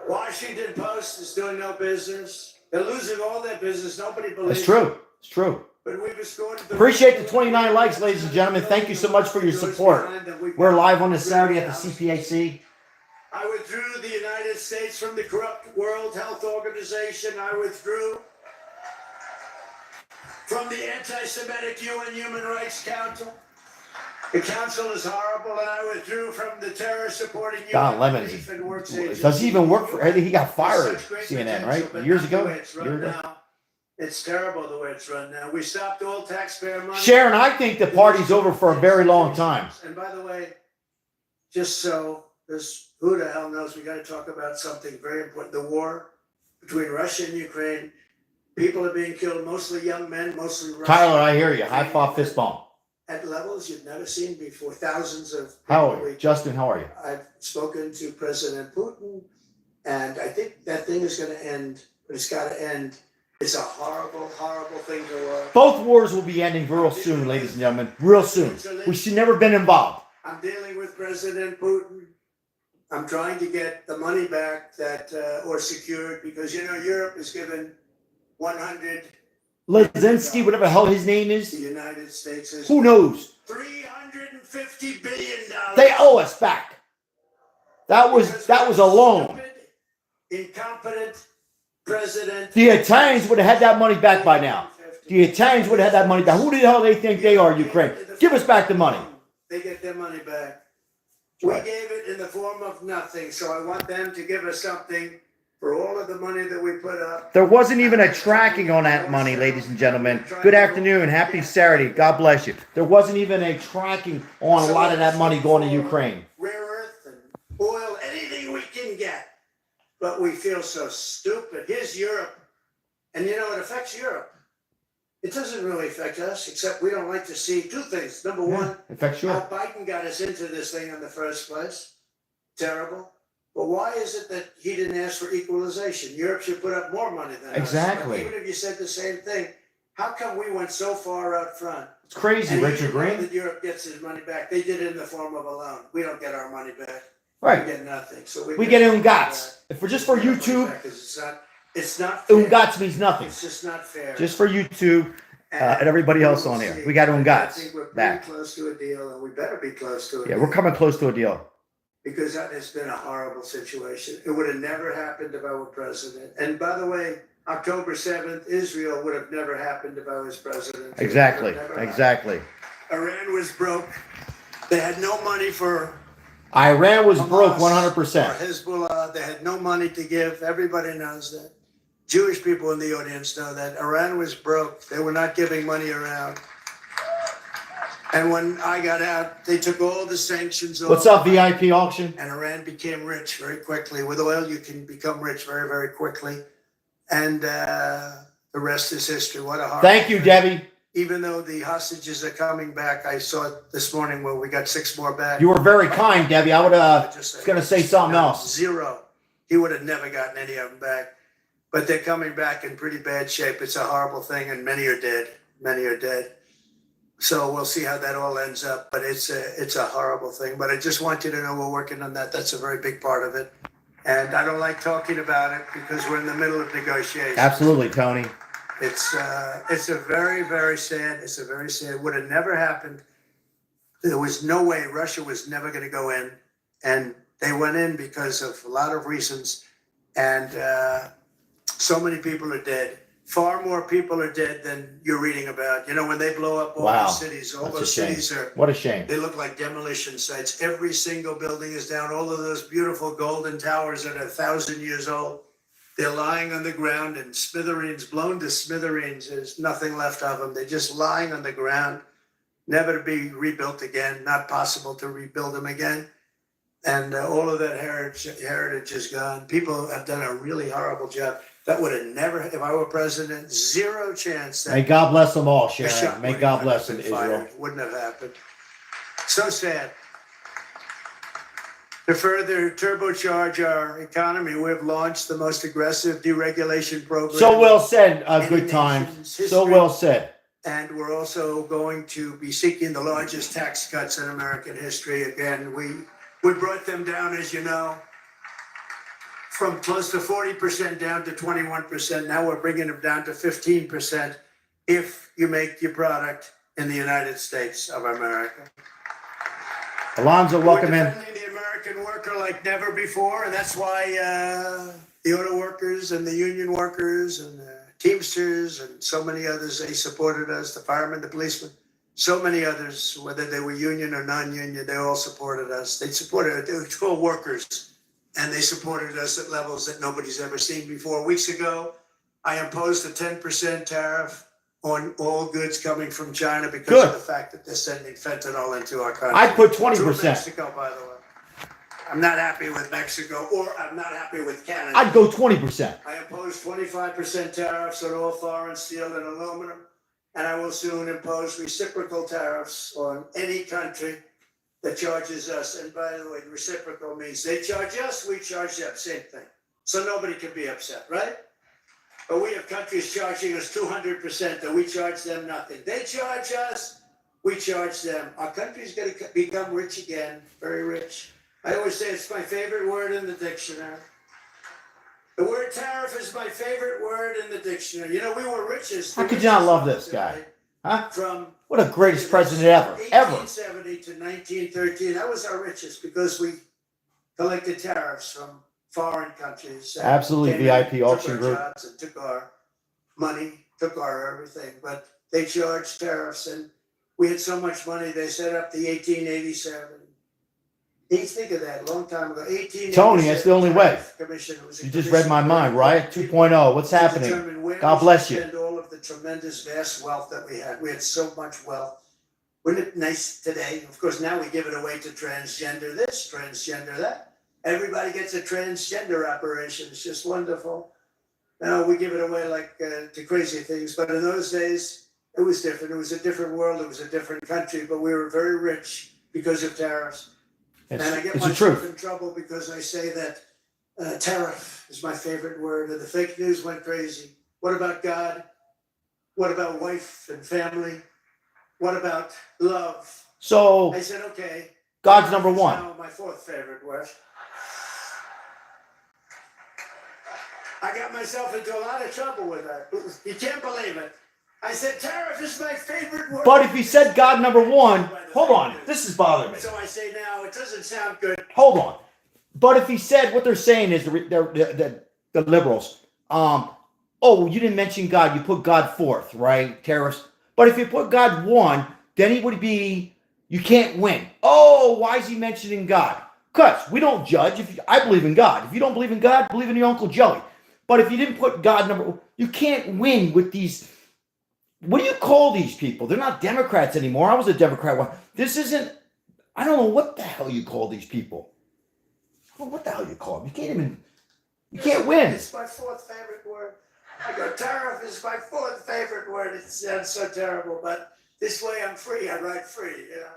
Washington Post is doing no business. They're losing all their business. Nobody believes It's true. It's true. But we've escorted Appreciate the 29 likes, ladies and gentlemen. Thank you so much for your support. We're live on this Saturday at the CPAC. I withdrew the United States from the corrupt World Health Organization. I withdrew from the anti-Semitic UN Human Rights Council. The council is horrible, and I withdrew from the terror-supporting Don UN Lemon Relief and Works Agency. does he even work for? I think he got fired. Such great CNN, potential, right? but Years not the ago. way it's run Year ago. now. It's terrible the way it's run now. We stopped all taxpayer money. Sharon, I think the party's over for a very long time. And by the way, just so this, who the hell knows, we got to talk about something very important. The war between Russia and Ukraine. People are being killed, mostly young men, mostly Russian. Tyler, I hear you. High five, fist bump. At levels you've never seen before. Thousands of people. How are you? Justin, how are you? I've spoken to President Putin, and I think that thing is going to end, but it's got to end. It's a horrible, horrible thing to watch. Both wars will be ending real soon, ladies and gentlemen. Real soon. We should never been involved. I'm dealing with President Putin. I'm trying to get the money back that, or secured, because, Europe is given 100. Lazinski, whatever the hell his name The is. United States is Who knows? $350 billion. They owe us back. That was a loan. Stupid, incompetent president. The Italians would have had that money back by now. The Italians would have had that money back. Who the hell they think they are, Ukraine? Give us back the money. They get their money back. We gave it in the form of nothing, so I want them to give us something for all of the money that we put up. There wasn't even a tracking on that money, ladies and gentlemen. Good afternoon. Happy Saturday. God bless you. There wasn't even a tracking on a lot of that money going to Ukraine. Rare earth and oil, anything we can get. But we feel so stupid. Here's Europe. And it affects Europe. It doesn't really affect us, except we don't like to see two things. Number one, Affects how Europe. Biden got us into this thing in the first place. Terrible. But why is it that he didn't ask for equalization? Europe should put up more money than us. Exactly. Even if you said the same thing, how come we went so far out front? It's crazy, And Richard you know Green. that Europe gets his money back. They did it in the form of a loan. We don't get our money back. We Right. get nothing. So We get UNGATS. If we're just for YouTube, It's not fair. UNGATS means nothing. It's just not fair. Just for YouTube and everybody else on here. We got I UNGATS think we're pretty back. close to a deal, and we better be close to it. Yeah, we're coming close to a deal. Because that has been a horrible situation. It would have never happened if I were president. And by the way, October 7th, Israel would have never happened if I was president. Exactly. It would have never Exactly. happened. Iran was broke. They had no money for Iran was broke Hamas 100%. or Hezbollah. They had no money to give. Everybody knows that. Jewish people in the audience know that. Iran was broke. They were not giving money around. And when I got out, they took all the sanctions off. What's up, VIP auction? And Iran became rich very quickly. With oil, you can become rich very, very quickly. And the rest is history. What a horrible Thank you, thing. Debbie. Even though the hostages are coming back, I saw it this morning where we got 6 more back. You were very kind, Debbie. I would Just was going to say something else. 0. He would have never gotten any of them back. But they're coming back in pretty bad shape. It's a horrible thing, and many are dead. Many are dead. So we'll see how that all ends up. But it's a horrible thing. But I just want you to know we're working on that. That's a very big part of it. And I don't like talking about it because we're in the middle of negotiations. Absolutely, Tony. It's a very, very sad. It's a very sad. Would have never happened. There was no way Russia was never going to go in, and they went in because of a lot of reasons, and so many people are dead. Far more people are dead than you're reading about. You know, when they blow up all Wow. those cities, all That's a those shame. cities are. What a shame. They look like demolition sites. Every single building is down. All of those beautiful golden towers that are 1,000 years old, they're lying on the ground in smithereens, blown to smithereens. There's nothing left of them. They're just lying on the ground, never to be rebuilt again, not possible to rebuild them again. And all of that heritage is gone. People have done a really horrible job. That would have never, if I were president, zero chance that. May God bless them all, the Sharon. shot May would God have bless been them, Israel. fired. Wouldn't have happened. So sad. To further turbocharge our economy, we've launched the most aggressive deregulation program. So well said, in good the times. nation's So history. well said. And we're also going to be seeking the largest tax cuts in American history. Again, we brought them down, as you know, from close to 40% down to 21%. Now we're bringing them down to 15% if you make your product in the United States of America. Alonzo, welcome We're in. defending the American worker like never before, and that's why the auto workers and the union workers and the Teamsters and so many others, they supported us, the firemen, the policemen, so many others, whether they were union or non-union, they all supported us. They were called workers, and they supported us at levels that nobody's ever seen before. Weeks ago, I imposed a 10% tariff on all goods coming from China because Good. of the fact that they're sending fentanyl into our country. I put Through 20%. Mexico, by the way. I'm not happy with Mexico, or I'm not happy with Canada. I'd go 20%. I imposed 25% tariffs on all foreign steel and aluminum, and I will soon impose reciprocal tariffs on any country that charges us. And by the way, reciprocal means they charge us, we charge them, same thing. So nobody can be upset, right? But we have countries charging us 200%, and we charge them nothing. They charge us, we charge them. Our country's going to become rich again, very rich. I always say it's my favorite word in the dictionary. The word tariff is my favorite word in the dictionary. You know, we were richest. How could you not love this guy? Huh? From What a greatest president ever. Ever. 1870 to 1913, that was our richest because we collected tariffs from foreign countries. Absolutely, Came in, VIP took auction our group. jobs and took our money, took our everything. But they charged tariffs, and we had so much money, they set up the 1887. You think of that, a long time ago. 1887 Tony, that's the only way. Commission. It was a You just commission read my mind, right? 2.0. What's to happening? determine where God we should bless you. spend all of the tremendous, vast wealth that we had. We had so much wealth. Wouldn't it nice today? Of course, now we give it away to transgender this, transgender that. Everybody gets a transgender operation. It's just wonderful. Now we give it away like to crazy things. But in those days, it was different. It was a different world. It was a different country. But we were very rich because of tariffs. And I get It's the myself truth. in trouble because I say that tariff is my favorite word, and the fake news went crazy. What about God? What about wife and family? What about love? So, I said, okay. God's number It's one. now my fourth favorite word. I got myself into a lot of trouble with that. You can't believe it. I said, tariff is my favorite word. But if he said God number one, hold on. This is bothering me. So I say now, it doesn't sound good. Hold on. But if he said, what they're saying is the liberals, oh, you didn't mention God. You put God fourth, right? Terrorists. But if you put God one, then he would be, you can't win. Oh, why is he mentioning God? Because we don't judge. I believe in God. If you don't believe in God, believe in your Uncle Joey. But if you didn't put God number one, you can't win with these. What do you call these people? They're not Democrats anymore. I was a Democrat once. This isn't, I don't know what the hell you call these people. I don't know what the hell you call them. You can't win. It's my fourth favorite word. I go, tariff is my fourth favorite word. It sounds so terrible, but this way I'm free. I write free. You know,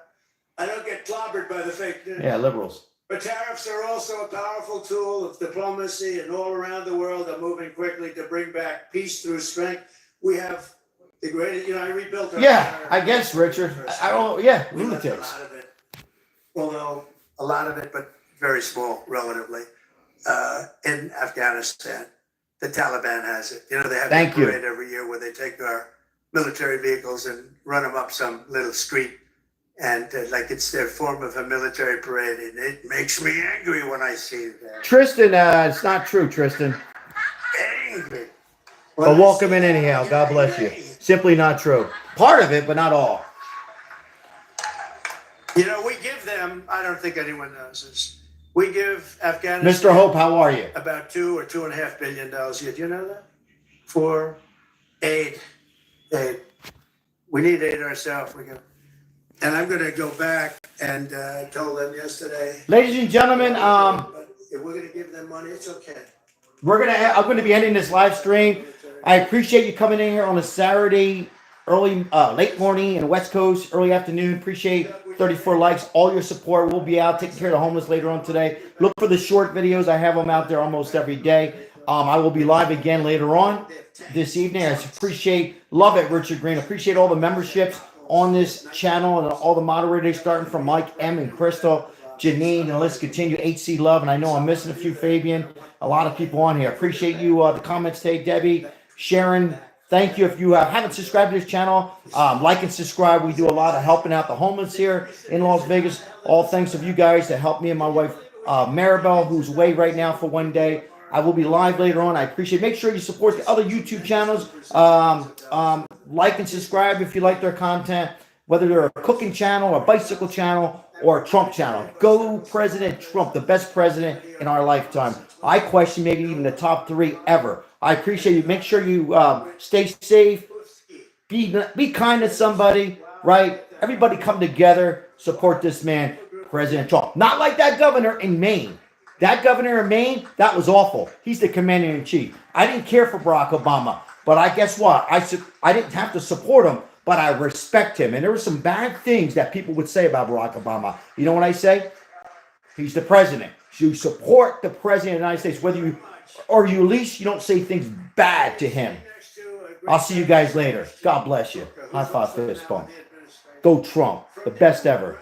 I don't get clobbered by the fake news. Yeah, liberals. But tariffs are also a powerful tool of diplomacy, and all around the world are moving quickly to bring back peace through strength. We have the greatest, I rebuilt our Yeah, I guess, Richard. I don't, yeah, we left a lunatics. lot of it. Although, a lot of it, but very small, relatively, in Afghanistan. the Taliban has it. You know, they have Thank a you. parade every year where they take our military vehicles and run them up some little street. And like it's their form of a military parade. And it makes me angry when I see that. Tristan, it's not true, Tristan. Angry. But welcome in anyhow. God bless you. Simply not true. Part of it, but not all. You know, we give them, I don't think anyone knows this, we give Afghanistan Mr. Hope, how are you? about $2 or $2.5 billion a year. Do you know that? For aid. Aid. We need aid ourselves. And I'm going to go back and told them yesterday. Ladies and gentlemen, but if we're going to give them money, it's okay. I'm going to be ending this live stream. I appreciate you coming in here on a Saturday, late morning in the West Coast, early afternoon. Appreciate 34 likes, all your support. We'll be out taking care of the homeless later on today. Look for the short videos. I have them out there almost every day. I will be live again later on this evening. I love it, Richard Green. Appreciate all the memberships on this channel and all the moderators, starting from Mike M and Crystal, Janine, and let's continue. HC Love, and I know I'm missing a few, Fabian. A lot of people on here. Appreciate you. The comments today, Debbie, Sharon. Thank you. If you haven't subscribed to this channel, like and subscribe. We do a lot of helping out the homeless here in Las Vegas. All thanks of you guys that help me and my wife, Maribel, who's away right now for one day. I will be live later on. I appreciate it. Make sure you support the other YouTube channels. Like and subscribe if you like their content, whether they're a cooking channel, a bicycle channel, or a Trump channel. Go President Trump, the best president in our lifetime. I question maybe even the top 3 ever. I appreciate you. Make sure you stay safe. Be kind to somebody, right? Everybody come together, support this man, President Trump. Not like that governor in Maine. That governor in Maine, that was awful. He's the commander-in-chief. I didn't care for Barack Obama, but I guess what? I didn't have to support him, but I respect him. And there were some bad things that people would say about Barack Obama. You know what I say? He's the president. You support the president of the United States, whether you at least you don't say things bad to him. I'll see you guys later. God bless you. High five, fist bump. Go Trump, the best ever.